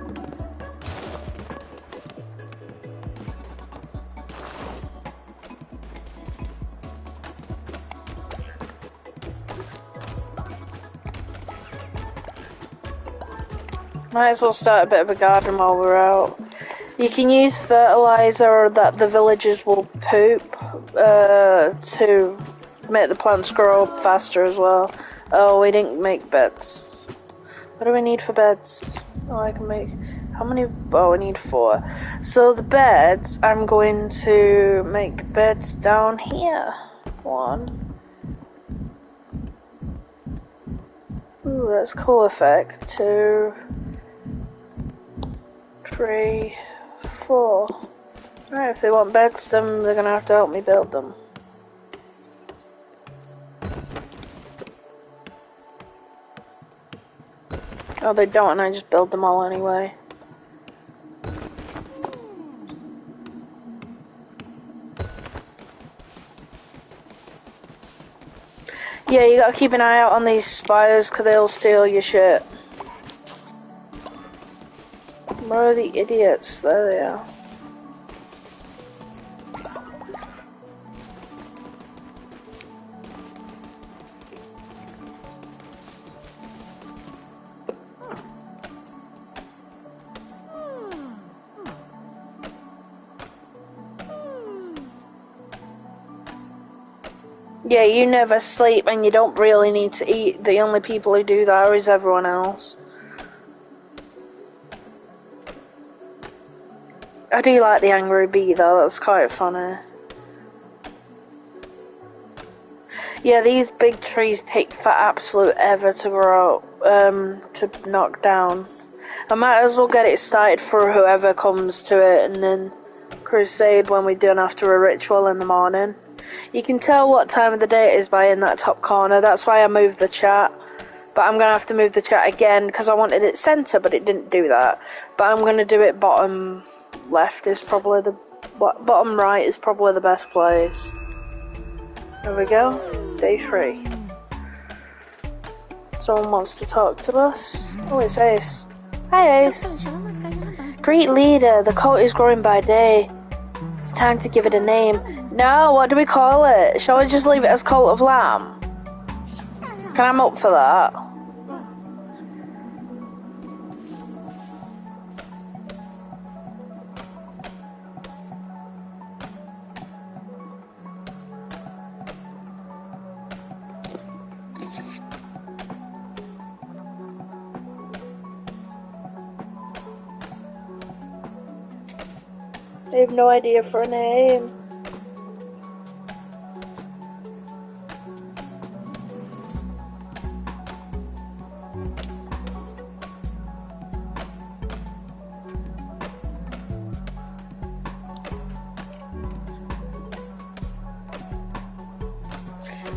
Might as well start a bit of a garden while we're out. You can use fertilizer that the villagers will poop to make the plants grow up faster as well. Oh, we didn't make beds. What do we need for beds? Oh, I can make... How many? Oh, I need 4. So the beds, I'm going to make beds down here. 1. Ooh, that's cool effect. 2, 3, 4. Alright, if they want beds, then they're gonna have to help me build them. Oh, they don't, and I just build them all anyway. Yeah, you gotta keep an eye out on these spiders, because they'll steal your shit. Where are the idiots? There they are. Yeah, you never sleep and you don't really need to eat. The only people who do that is everyone else. I do like the angry bee though, that's quite funny. Yeah, these big trees take for absolute ever to grow, to knock down. I might as well get it started for whoever comes to it and then crusade when we're done after a ritual in the morning. You can tell what time of the day it is by in that top corner. That's why I moved the chat. But I'm going to have to move the chat again because I wanted it center, but it didn't do that. But I'm going to do it bottom left is probably the... Bottom right is probably the best place. There we go. Day 3. Someone wants to talk to us. Oh, it's Ace. Hi, Ace. Great leader. The cult is growing by day. It's time to give it a name. No, what do we call it? Shall we just leave it as Cult of Lamb? Can I'm up for that. I have no idea for a name.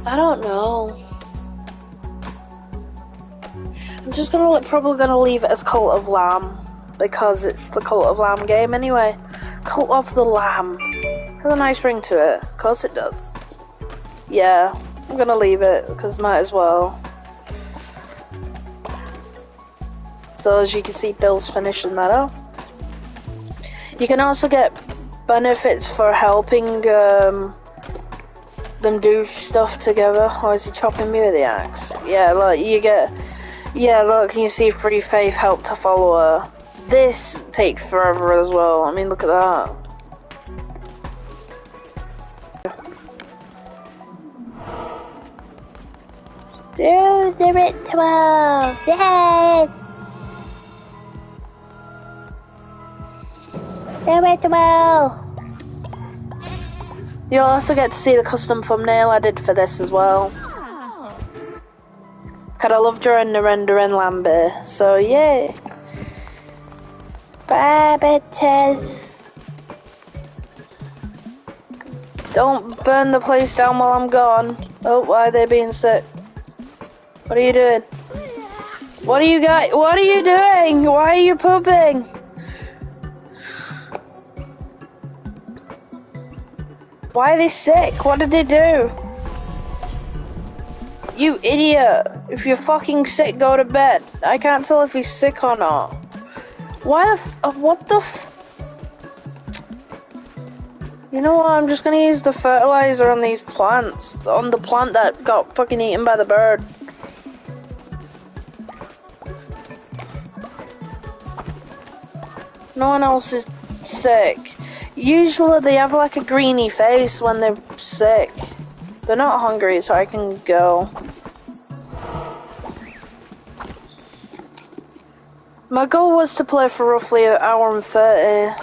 I don't know. I'm just probably gonna leave it as Cult of Lamb because it's the Cult of Lamb game anyway. Cult of the Lamb. Has a nice ring to it. Of course it does. Yeah, I'm gonna leave it because might as well. So as you can see, Bill's finishing that up. You can also get benefits for helping them do stuff together. Or is he chopping me with the axe? Yeah, look, you get... Yeah, look, you see Pretty Faith helped a follower. This takes forever as well. I mean, look at that. Do the ritual! Yay! The ritual! You'll also get to see the custom thumbnail I did for this as well. Cause I love drawing the rendering Lambert, so yay! Babbitters! Don't burn the place down while I'm gone. Oh, why are they being sick? What are you doing? What are you guys? What are you doing? Why are you pooping? Why are they sick? What did they do? You idiot! If you're fucking sick, go to bed. I can't tell if he's sick or not. Why the what the You know what, I'm just gonna use the fertilizer on these plants. On the plant that got fucking eaten by the bird. No one else is sick. Usually they have like a greeny face when they're sick. They're not hungry, so I can go. My goal was to play for roughly an hour and 30.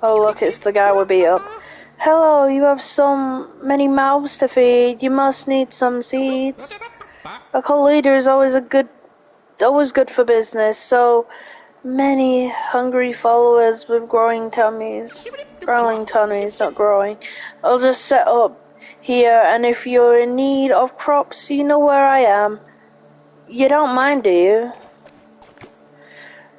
Oh look, it's the guy we beat up. Hello, you have so many mouths to feed. You must need some seeds. A cult leader is always good for business. So many hungry followers with growing tummies. Growling tummies, not growing. I'll just set up here, and if you're in need of crops, you know where I am. You don't mind, do you?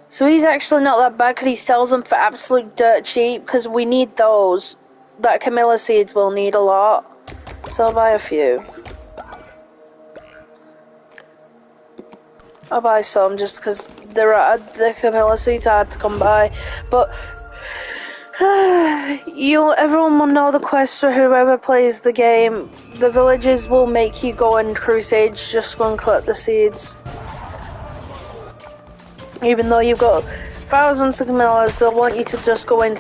So he's actually not that bad because he sells them for absolute dirt cheap, because we need those. That Camilla seeds will need a lot. So I'll buy a few. I'll buy some just because the Camilla seeds are hard to come by. But everyone will know the quest for whoever plays the game. The villages will make you go on crusades just go and collect the seeds. Even though you've got thousands of Camillas, they'll want you to just go on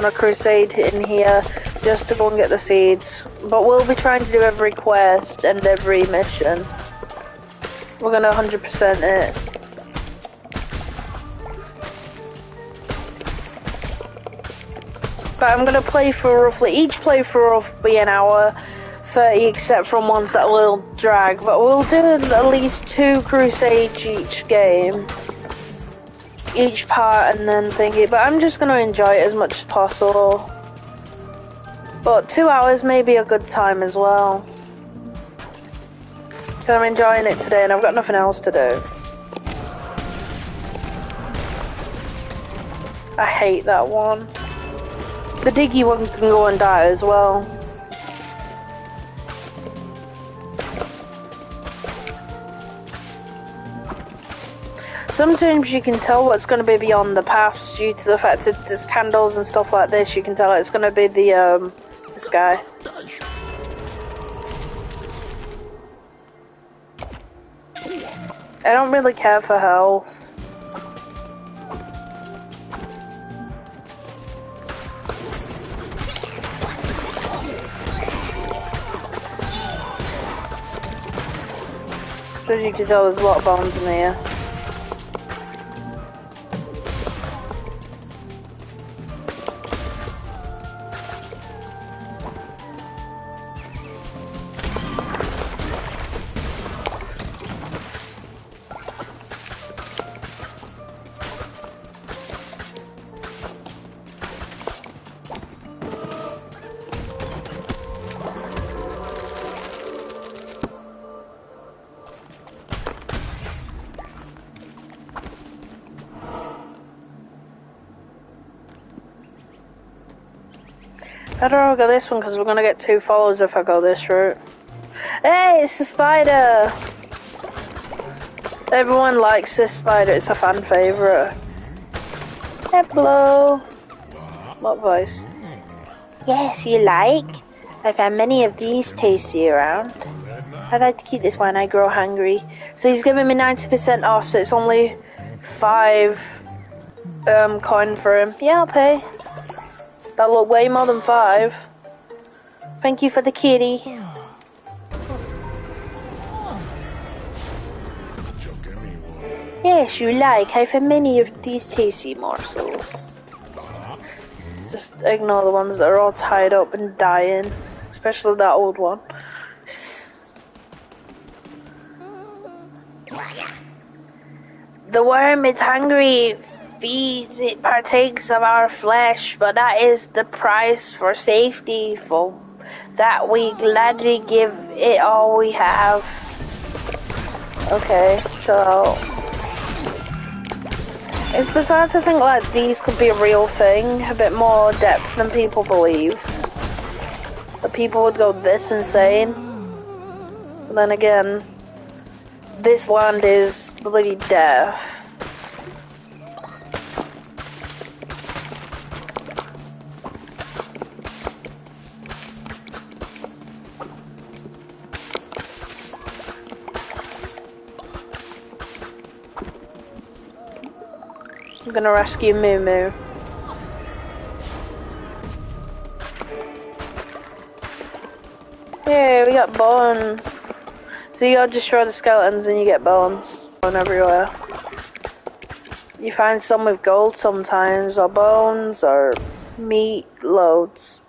a crusade in here just to go and get the seeds. But we'll be trying to do every quest and every mission. We're gonna 100% it. But I'm gonna play for each playthrough will be an hour 30, except from ones that will drag. But we'll do at least 2 crusades each game. Each part and then thingy. But I'm just gonna enjoy it as much as possible. But 2 hours may be a good time as well. Because I'm enjoying it today and I've got nothing else to do. I hate that one. The diggy one can go and die as well. Sometimes you can tell what's going to be beyond the paths due to the fact that there's candles and stuff like this. You can tell it's going to be this guy. I don't really care for health. So as you can tell, there's a lot of bones in here. I don't know, go this one because we're gonna get 2 followers if I go this route. Hey, it's the spider! Everyone likes this spider, it's a fan favourite. Hello! What voice? Yes, you like? I found many of these tasty around. I'd like to keep this one, I grow hungry. So he's giving me 90% off, so it's only 5 coin for him. Yeah, I'll pay. That'll look way more than 5. Thank you for the kitty. Yes, you like. I found many of these tasty morsels. Just ignore the ones that are all tied up and dying. Especially that old one. The worm is hungry. Feeds, it partakes of our flesh, but that is the price for safety. For that we gladly give it all we have. Okay, so it's bizarre to think like these could be a real thing, a bit more depth than people believe. That people would go this insane. But then again, this land is bloody death. I'm gonna rescue Moo Moo. Yeah, we got bones. So you gotta destroy the skeletons and you get bones. Bone everywhere. You find some with gold sometimes, or bones, or meat, loads.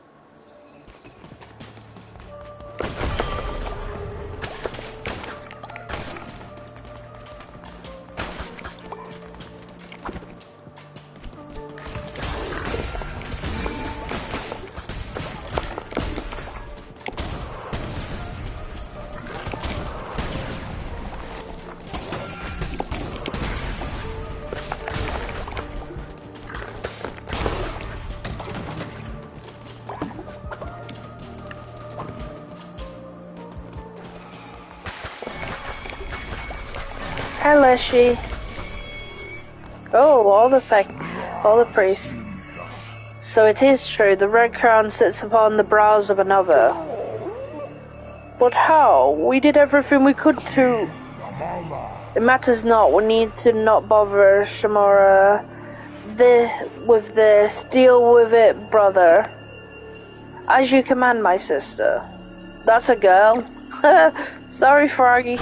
where's she? Oh, all the priests. So it is true, the red crown sits upon the brows of another. But how? We did everything we could to... It matters not, we need to not bother Shamora with this. Deal with it, brother. As you command, my sister. That's a girl. Sorry, Froggy.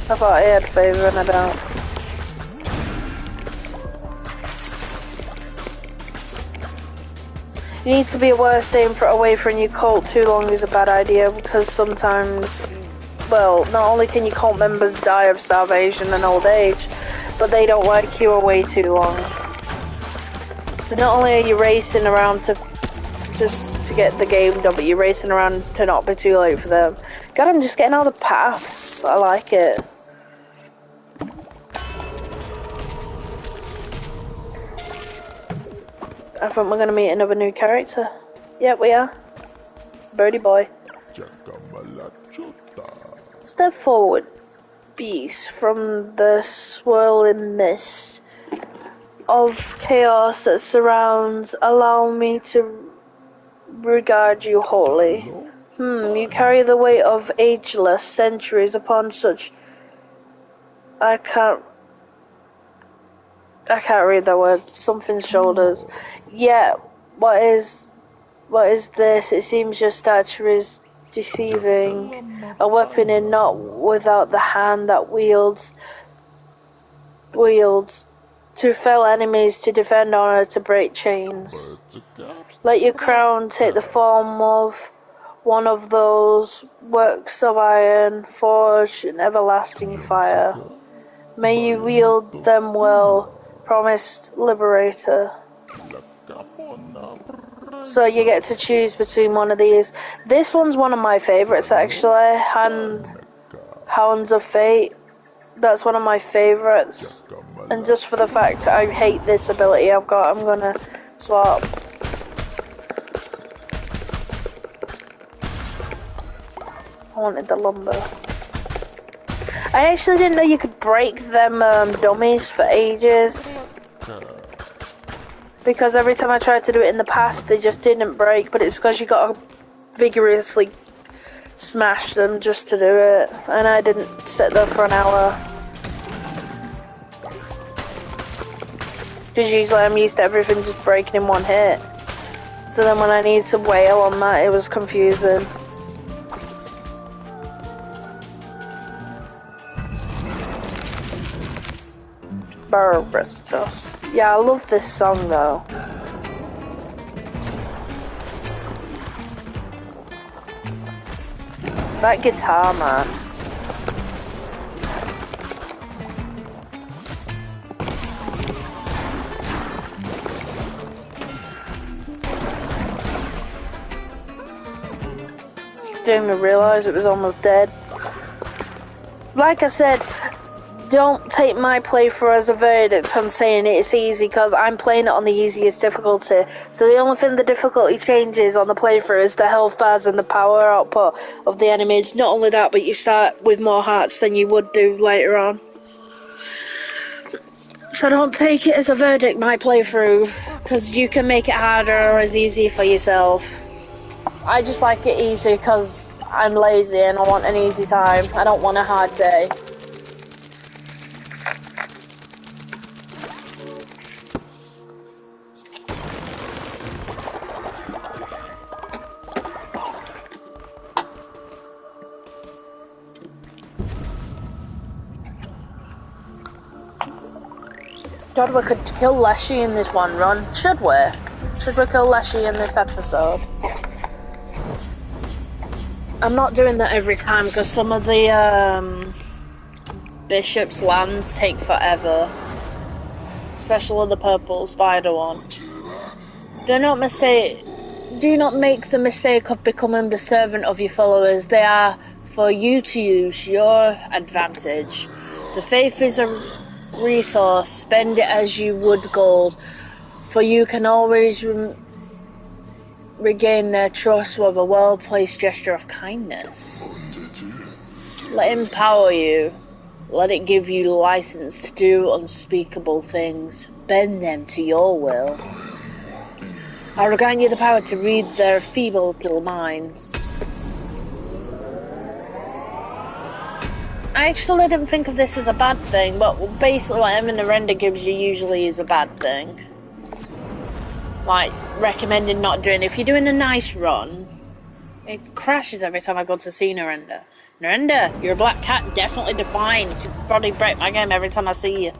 I thought I had favor and I don't. You need to be aware staying away from your cult too long is a bad idea because sometimes, well, not only can your cult members die of starvation and old age, but they don't like you away too long. So not only are you racing around just to get the game done, but you're racing around to not be too late for them. God, I'm just getting all the paths. I like it. I think we're going to meet another new character. Yeah, we are. Birdie boy. Step forward, beast, from the swirling mist of chaos that surrounds. Allow me to regard you wholly. You carry the weight of ageless centuries upon such... I can't read that word. Something's shoulders. Yeah, what is this? It seems your stature is deceiving. A weapon and not without the hand that wields to fell enemies, to defend honor, to break chains. Let your crown take the form of one of those works of iron forged in everlasting fire. May you wield them well, promised liberator. So you get to choose between one of these. This one's one of my favourites actually, Hounds of Fate. That's one of my favourites. And just for the fact I hate this ability I've got, I'm gonna swap. I wanted the lumber. I actually didn't know you could break them dummies for ages. Because every time I tried to do it in the past, they just didn't break. But it's because you gotta vigorously smash them just to do it. And I didn't sit there for an hour. Because usually I'm used to everything just breaking in one hit. So then when I need to wail on that, it was confusing. Barbaristos. Yeah, I love this song though. That guitar, man. Didn't even realise it was almost dead. Like I said, don't take my playthrough as a verdict on saying it's easy, because I'm playing it on the easiest difficulty. So the only thing the difficulty changes on the playthrough is the health bars and the power output of the enemies. Not only that, but you start with more hearts than you would do later on. So don't take it as a verdict, my playthrough, because you can make it harder or as easy for yourself. I just like it easy because I'm lazy and I want an easy time. I don't want a hard day. God, we could kill Leshy in this one run. Should we? Should we kill Leshy in this episode? I'm not doing that every time because some of the Bishop's lands take forever. Especially the purple spider one. Do not make the mistake of becoming the servant of your followers. They are for you to use your advantage. The faith is a resource. Spend it as you would gold. For you can always regain their trust with a well-placed gesture of kindness. Let it empower you. Let it give you license to do unspeakable things. Bend them to your will. I will grant you the power to read their feeble little minds. I actually didn't think of this as a bad thing, but basically whatever Narendra gives you usually is a bad thing. Like, recommended not doing. If you're doing a nice run, it crashes every time I go to see Narendra. Narendra, you're a black cat, definitely defined. You probably break my game every time I see you.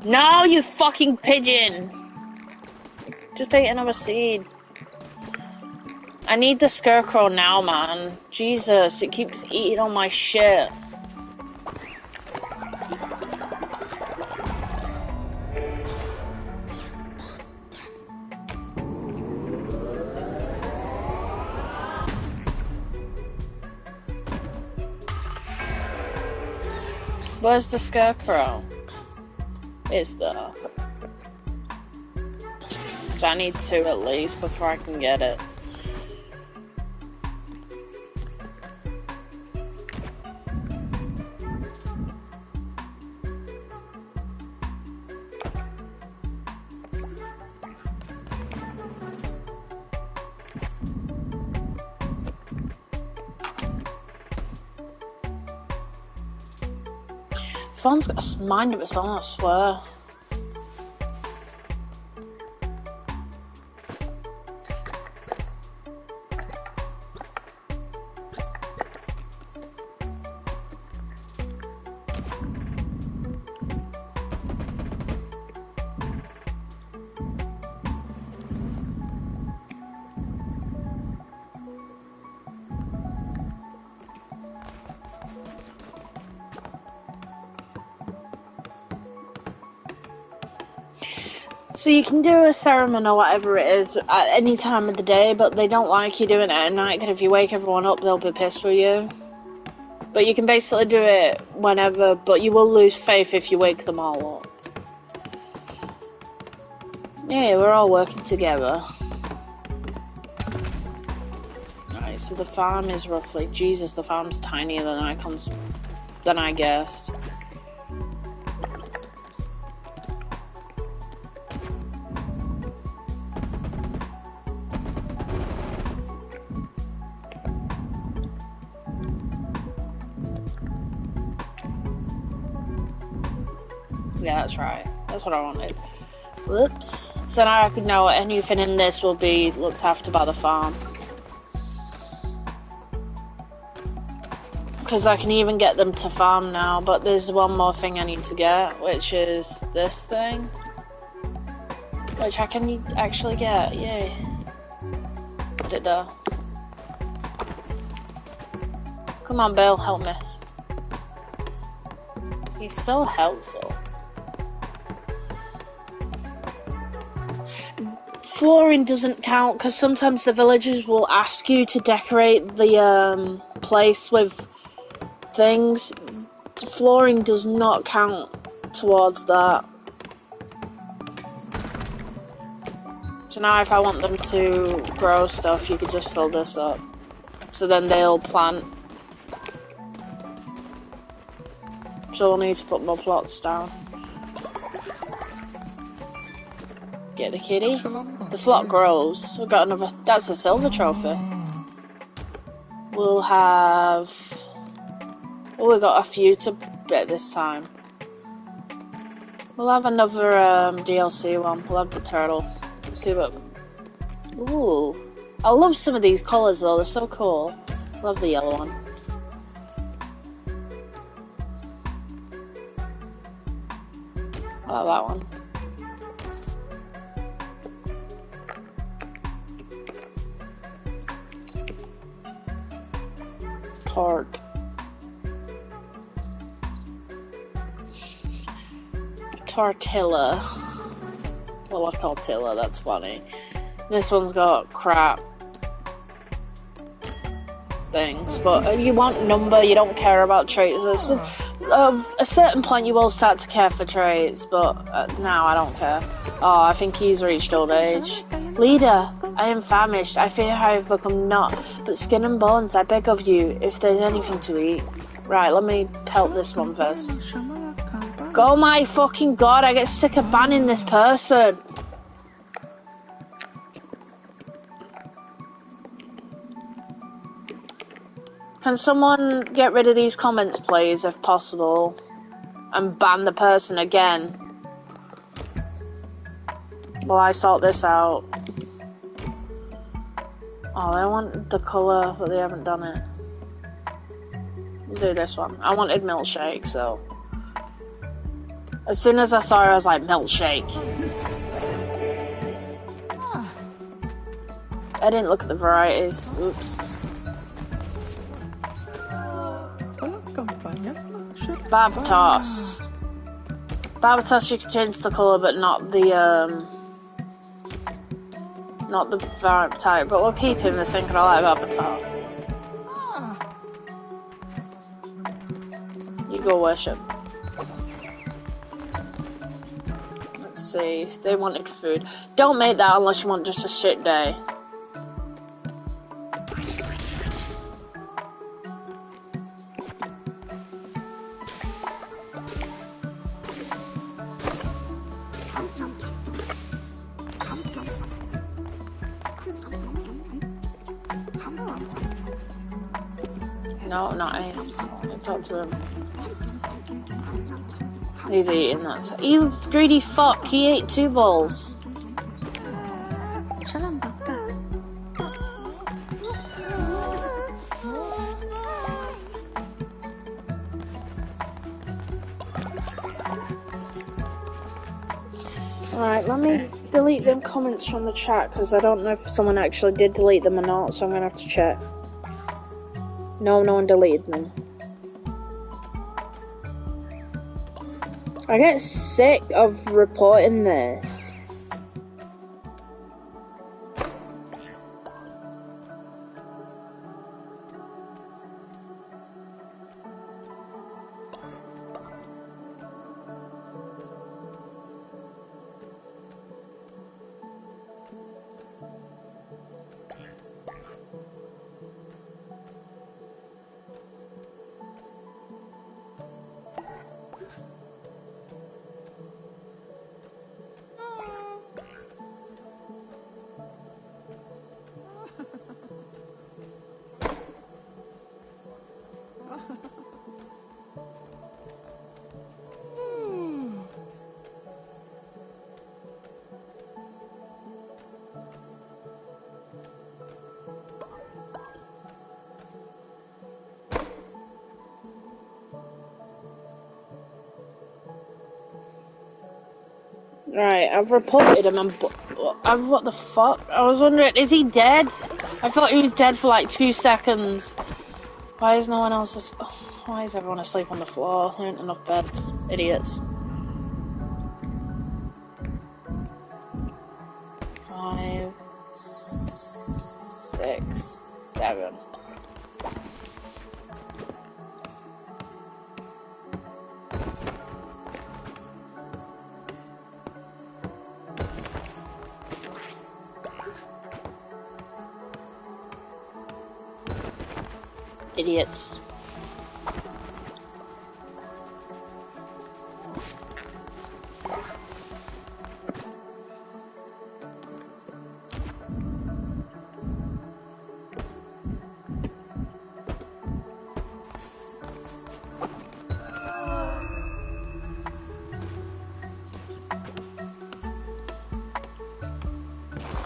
No, you fucking pigeon! Just ate another seed. I need the scarecrow now, man. Jesus, it keeps eating all my shit. Where's the scarecrow? It's there. So I need 2 at least before I can get it. Phone's got a mind of its own, I swear. So you can do a ceremony or whatever it is at any time of the day, but they don't like you doing it at night, because if you wake everyone up, they'll be pissed with you. But you can basically do it whenever, but you will lose faith if you wake them all up. Yeah, we're all working together. Alright, so the farm is roughly... Jesus, the farm's tinier than I guessed. Yeah, that's right. That's what I wanted. Whoops. So now I can know anything in this will be looked after by the farm. Because I can even get them to farm now, but there's one more thing I need to get, which is this thing. Which I can actually get, yay. Put it there. Come on, Bill, help me. He's so helpful. Flooring doesn't count because sometimes the villagers will ask you to decorate the place with things. Flooring does not count towards that. So now if I want them to grow stuff, you could just fill this up. So then they'll plant. So we'll need to put more plots down. Get the kitty. The flock grows. We've got another. That's a silver trophy. We'll have. Oh, we've got a few to get this time. We'll have another DLC one. We'll have the turtle. Let's see what. Ooh. I love some of these colours though. They're so cool. Love the yellow one. I like that one. Tortilla. Well, I call Tilla, that's funny. This one's got crap things, but you want number, you don't care about traits. At a certain point you will start to care for traits, but now I don't care. Oh, I think he's reached old age. Leader, I am famished. I fear I have become naught but skin and bones. I beg of you, if there's anything to eat. Right, let me help this one first. Oh my fucking god, I get sick of banning this person. Can someone get rid of these comments, please, if possible? And ban the person again. While I sort this out. Oh, I want the colour, but they haven't done it. We'll do this one. I wanted milkshake, so... As soon as I saw it, I was like, milkshake. I didn't look at the varieties. Oops. Barbatos. Barbatos, you can change the colour, but not the variant type. But we'll keep him the same, because I like Barbatos. You go worship. Let's see. They wanted food. Don't make that unless you want just a shit day. No, not Ace. I'll talk to him. He's eating that. You greedy fuck, he ate 2 balls. Alright, let me delete them comments from the chat, because I don't know if someone actually did delete them or not, so I'm going to have to check. No, no one deleted them. I get sick of reporting this. Right, I've reported him and what the fuck? I was wondering, is he dead? I thought he was dead for like 2 seconds. Why is no one else why is everyone asleep on the floor? There ain't enough beds. Idiots. 5, 6, 7. Idiots.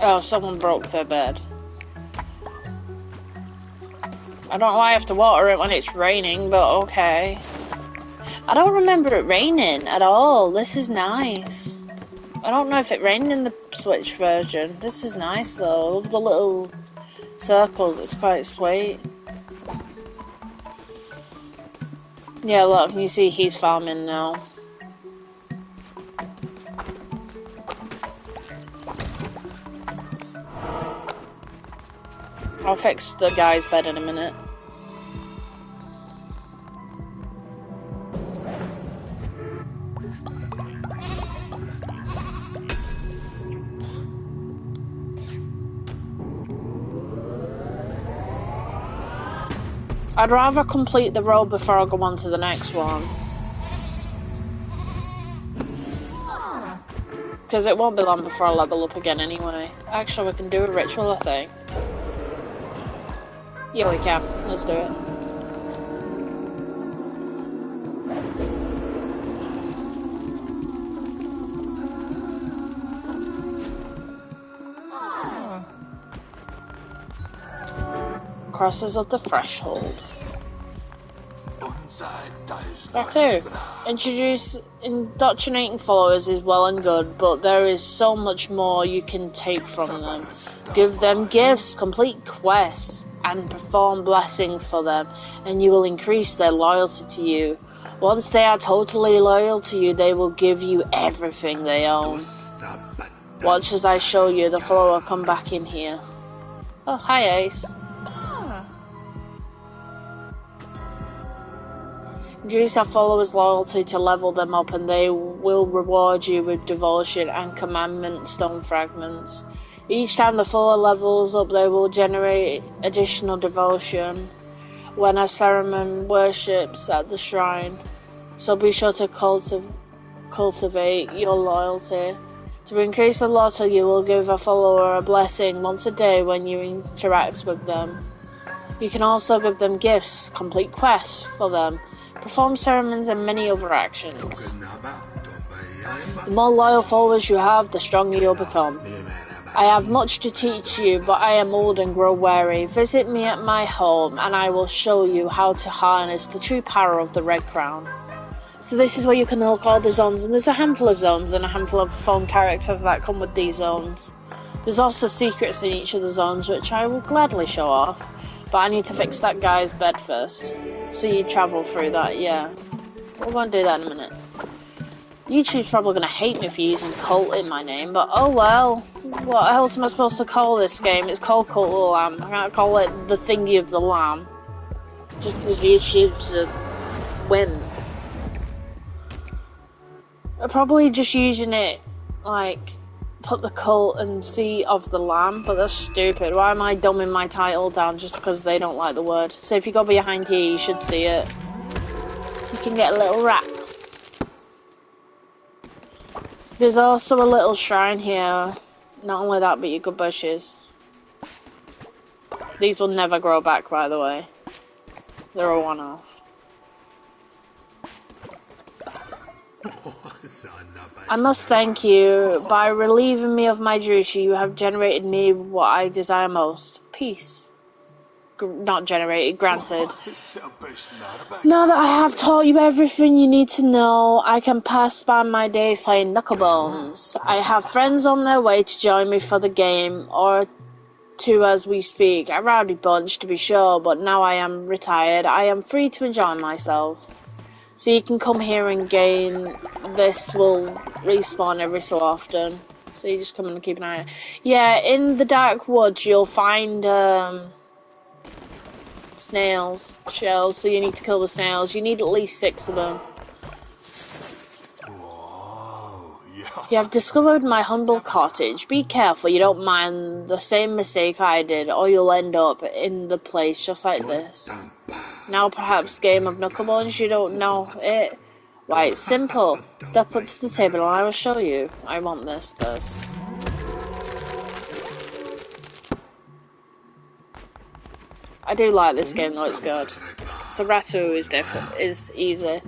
Oh, someone broke their bed. I don't know why I have to water it when it's raining, but okay. I don't remember it raining at all. This is nice. I don't know if it rained in the Switch version. This is nice though. I love the little circles. It's quite sweet. Yeah, look, you see he's farming now. I'll fix the guy's bed in a minute. I'd rather complete the road before I go on to the next one. Because it won't be long before I level up again anyway. Actually, we can do a ritual, I think. Yeah, we can. Let's do it. Crosses of the threshold. That too. Indoctrinating followers is well and good, but there is so much more you can take from them. Give them gifts, complete quests, and perform blessings for them, and you will increase their loyalty to you. Once they are totally loyal to you, they will give you everything they own. Watch as I show you. The follower come back in here. Oh, hi Ace. Increase our followers' loyalty to level them up, and they will reward you with devotion and commandment stone fragments. Each time the follower levels up, they will generate additional devotion when a ceremony worships at the shrine. So be sure to cultivate your loyalty. To increase the loyalty, you will give a follower a blessing once a day when you interact with them. You can also give them gifts, complete quests for them, perform ceremonies, and many other actions. The more loyal followers you have, the stronger you'll become. I have much to teach you, but I am old and grow weary. Visit me at my home, and I will show you how to harness the true power of the Red Crown. So this is where you can unlock all the zones, and there's a handful of zones and a handful of phone characters that come with these zones. There's also secrets in each of the zones, which I will gladly show off. But I need to fix that guy's bed first. So you travel through that, yeah. We're going to do that in a minute. YouTube's probably going to hate me for using Cult in my name, but oh well. What else am I supposed to call this game? It's called Cult of the Lamb. I can't call it the Thingy of the Lamb. Just because YouTube's a whim. I'm probably just using it, like, put the Cult and Seat of the Lamb, but that's stupid. Why am I dumbing my title down just because they don't like the word? So if you go behind here, you should see it. You can get a little rap. There's also a little shrine here. Not only that, but your good bushes. These will never grow back, by the way. They're a one-off. I must thank you. By relieving me of my duty, you have generated me what I desire most. Peace. Not generated, granted. Now that I have taught you everything you need to know, I can pass by my days playing knucklebones. I have friends on their way to join me for the game, or two as we speak. A rowdy bunch, to be sure, but now I am retired, I am free to enjoy myself. So you can come here and gain. This will respawn every so often. So you just come and keep an eye on it. Yeah, in the dark woods you'll find snails, shells, so you need to kill the snails. You need at least 6 of them. You have discovered my humble cottage. Be careful you don't mind the same mistake I did, or you'll end up in the place just like this. Now perhaps game of knucklebones, you don't know it? Why, it's simple. Step up to the table and I will show you. I want this. I do like this game though, it's good. So Ratu is easy.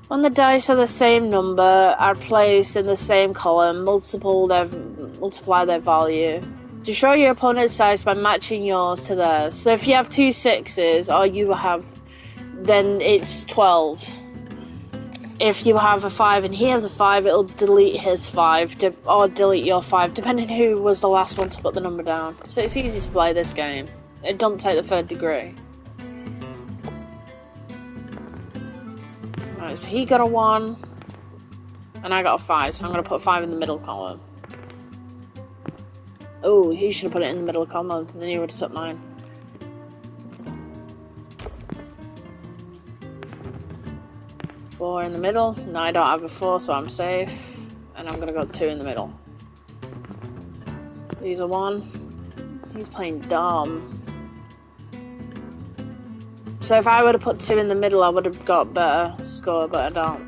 When the dice are the same number, are placed in the same column, multiply their value. Destroy your opponent's dice by matching yours to theirs. So if you have 2 6s, or you have, then it's 12. If you have a 5 and he has a 5, it'll delete his 5, or delete your 5, depending who was the last one to put the number down. So it's easy to play this game. It don't take the 3rd degree. Right, so he got a 1, and I got a 5, so I'm going to put 5 in the middle column. Oh, he should have put it in the middle column, and then he would have took mine. Four in the middle. No, I don't have a 4, so I'm safe. And I'm going to go 2 in the middle. He's a 1. He's playing dumb. So if I would have put 2 in the middle, I would have got better score, but I don't.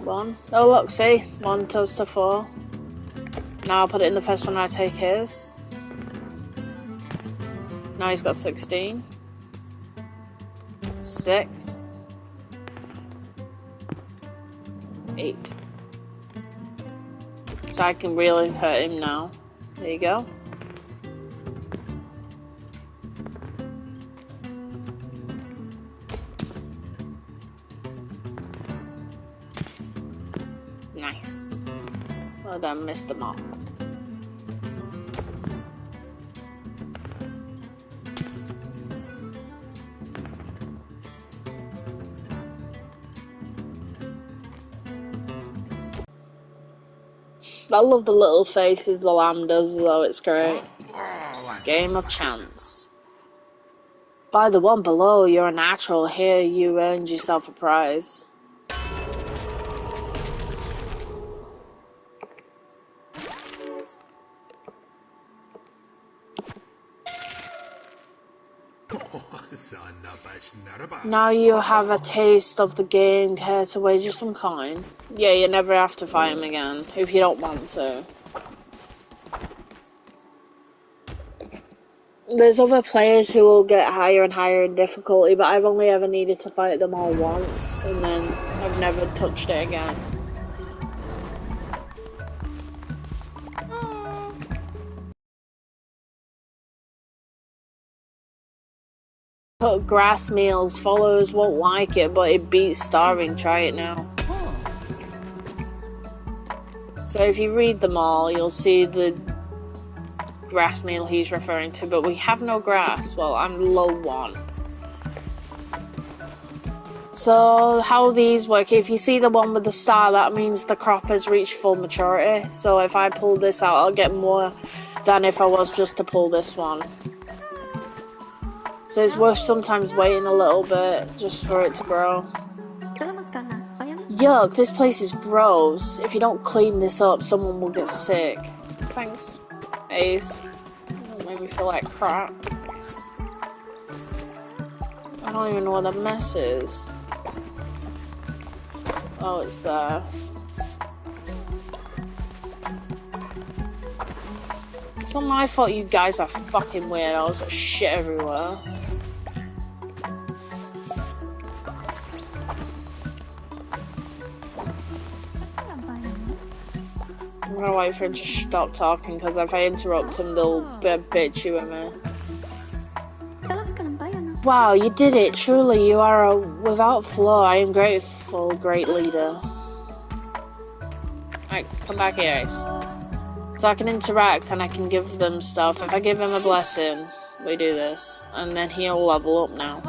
1. Oh look, see? 1 turns to 4. Now I'll put it in the first one I take his. Now he's got 16. 6. 8. So I can really hurt him now. There you go. Nice. Well done, Mr. Mop. I love the little faces the lamb does, though. It's great. Game of chance. By the one below, you're a natural. Here, you earned yourself a prize. Now you have a taste of the game. Care to wager some coin? Yeah, you never have to fight him again, if you don't want to. There's other players who will get higher and higher in difficulty, but I've only ever needed to fight them all once, and then I've never touched it again. Put grass meals, followers won't like it, but it beats starving. Try it now. So if you read them all, you'll see the grass meal he's referring to, but we have no grass. Well, I'm low 1. So how these work, if you see the one with the star, that means the crop has reached full maturity. So if I pull this out, I'll get more than if I was just to pull this one. So it's worth sometimes waiting a little bit just for it to grow. Yuck, this place is gross. If you don't clean this up, someone will get sick. Thanks, Ace. That made me feel like crap. I don't even know what that mess is. Oh, it's there. It's not my fault you guys are fucking weirdos that shit everywhere. I'm gonna wait for him to stop talking, because if I interrupt him, they'll bitch you at me. Wow, you did it. Truly, you are a without flaw. I am grateful, great leader. Alright, come back here, Ace. So I can interact and I can give them stuff. If I give him a blessing, we do this. And then he'll level up now.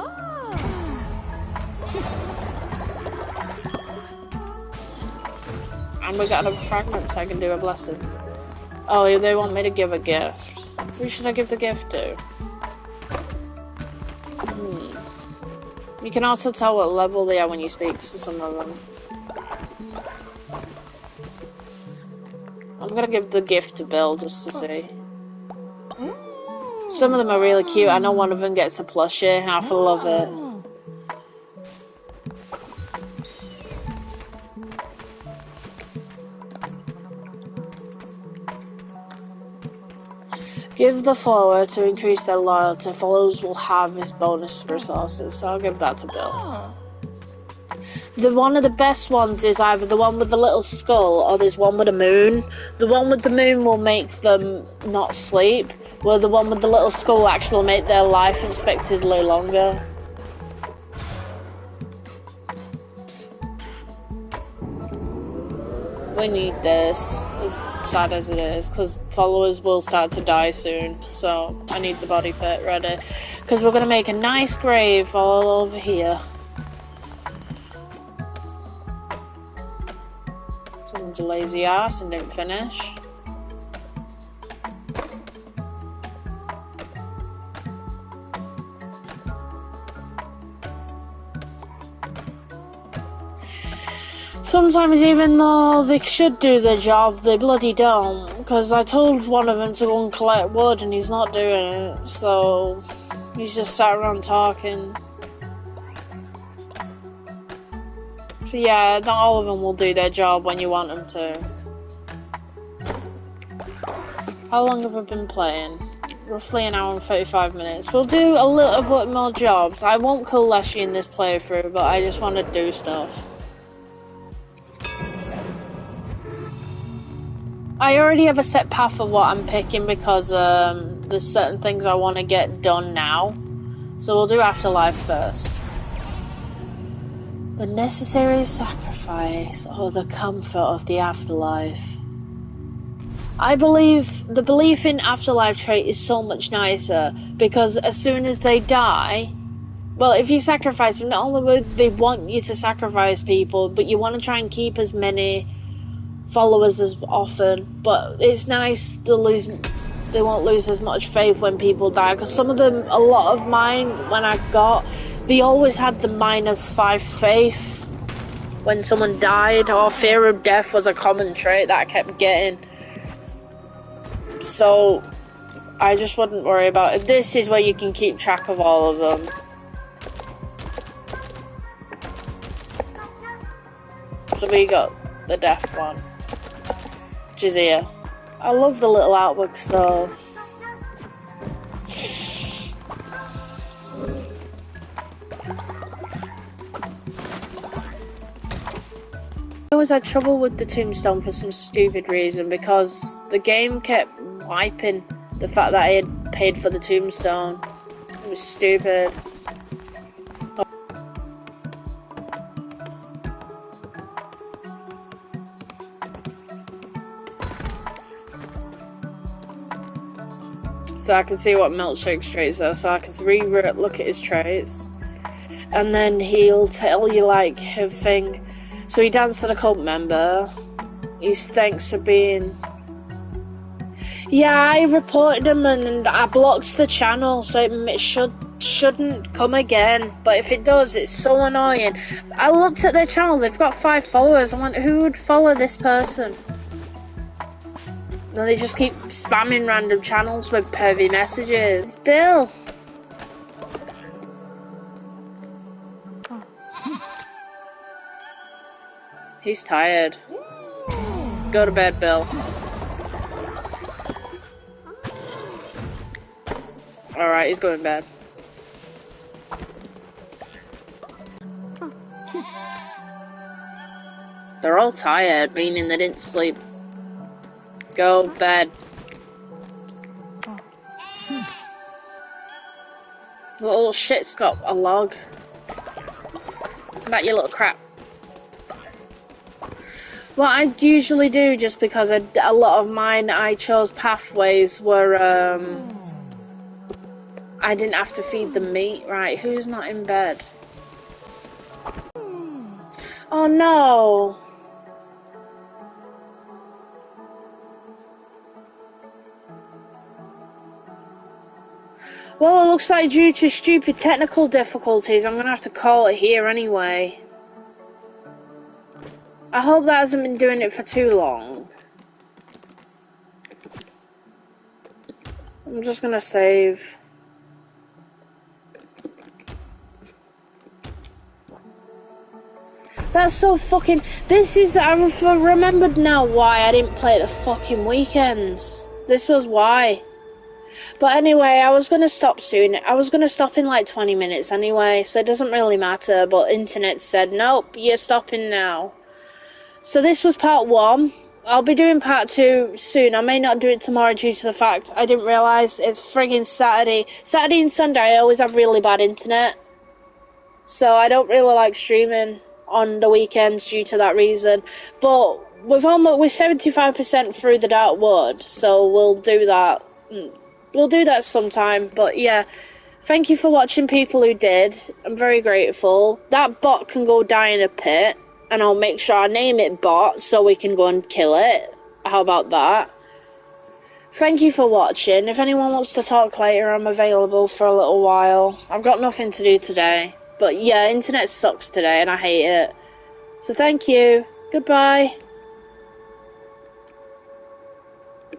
And we got another fragment, so I can do a blessing. Oh, they want me to give a gift. Who should I give the gift to? You can also tell what level they are when you speak to some of them. I'm gonna give the gift to Bill just to see. Some of them are really cute. I know one of them gets a plushie, and I love it. Give the follower to increase their loyalty. Followers will have his bonus resources, so I'll give that to Bill. One of the best ones is either the one with the little skull or there's one with a moon. The one with the moon will make them not sleep, while the one with the little skull will actually make their life expectedly longer. We need this, as sad as it is, because followers will start to die soon, so I need the body pit ready, because we're going to make a nice grave all over here. Someone's a lazy ass and didn't finish. Sometimes even though they should do their job, they bloody don't. Because I told one of them to go and collect wood and he's not doing it. So, He's just sat around talking. So yeah, not all of them will do their job when you want them to. How long have I been playing? Roughly an hour and 35 minutes. We'll do a little bit more jobs. I won't kill Leshy in this playthrough, but I just want to do stuff. I already have a set path of what I'm picking because there's certain things I want to get done now. So we'll do Afterlife first. The necessary sacrifice or the comfort of the afterlife. I believe the belief in afterlife trait is so much nicer because as soon as they die, well, if you sacrifice them, not only would they want you to sacrifice people, but you want to try and keep as many followers as often. But it's nice they won't lose as much faith when people die, because some of them, a lot of mine, when I got, they always had the -5 faith when someone died, or fear of death was a common trait that I kept getting. So I just wouldn't worry about it. This is where you can keep track of all of them. So we got the death one, which is here. I love the little artworks though. I always had trouble with the tombstone for some stupid reason, because the game kept wiping the fact that I had paid for the tombstone. It was stupid. So I can see what Milkshake's traits are, so I can look at his traits. And then he'll tell you like a thing. So he danced with a cult member. He's thanks for being... Yeah, I reported him and I blocked the channel, so it shouldn't come again. But if it does, it's so annoying. I looked at their channel, they've got 5 followers. I went, who would follow this person? And they just keep spamming random channels with pervy messages. It's Bill. He's tired. Go to bed, Bill. Alright, he's going to bed. They're all tired, meaning they didn't sleep. Go bed. The little shit's got a log. Come back, you little crap. What I usually do, just because a lot of mine I chose pathways where I didn't have to feed them meat. Right, who's not in bed? Oh no! Well, it looks like due to stupid technical difficulties, I'm gonna have to call it here anyway. I hope that hasn't been doing it for too long. I'm just gonna save. That's so fucking... I've remembered now why I didn't play at the fucking weekends. This was why. But anyway, I was gonna stop soon. I was gonna stop in like 20 minutes anyway, so it doesn't really matter. But internet said, nope, you're stopping now. So this was part 1. I'll be doing part 2 soon. I may not do it tomorrow due to the fact I didn't realise it's friggin' Saturday. Saturday and Sunday I always have really bad internet. So I don't really like streaming on the weekends due to that reason. But we're 75% through the Dark Wood, so we'll do that. We'll do that sometime. But yeah, thank you for watching, people who did. I'm very grateful. That bot can go die in a pit. And I'll make sure I name it Bot so we can go and kill it. How about that? Thank you for watching. If anyone wants to talk later, I'm available for a little while. I've got nothing to do today. But yeah, internet sucks today and I hate it. So thank you. Goodbye.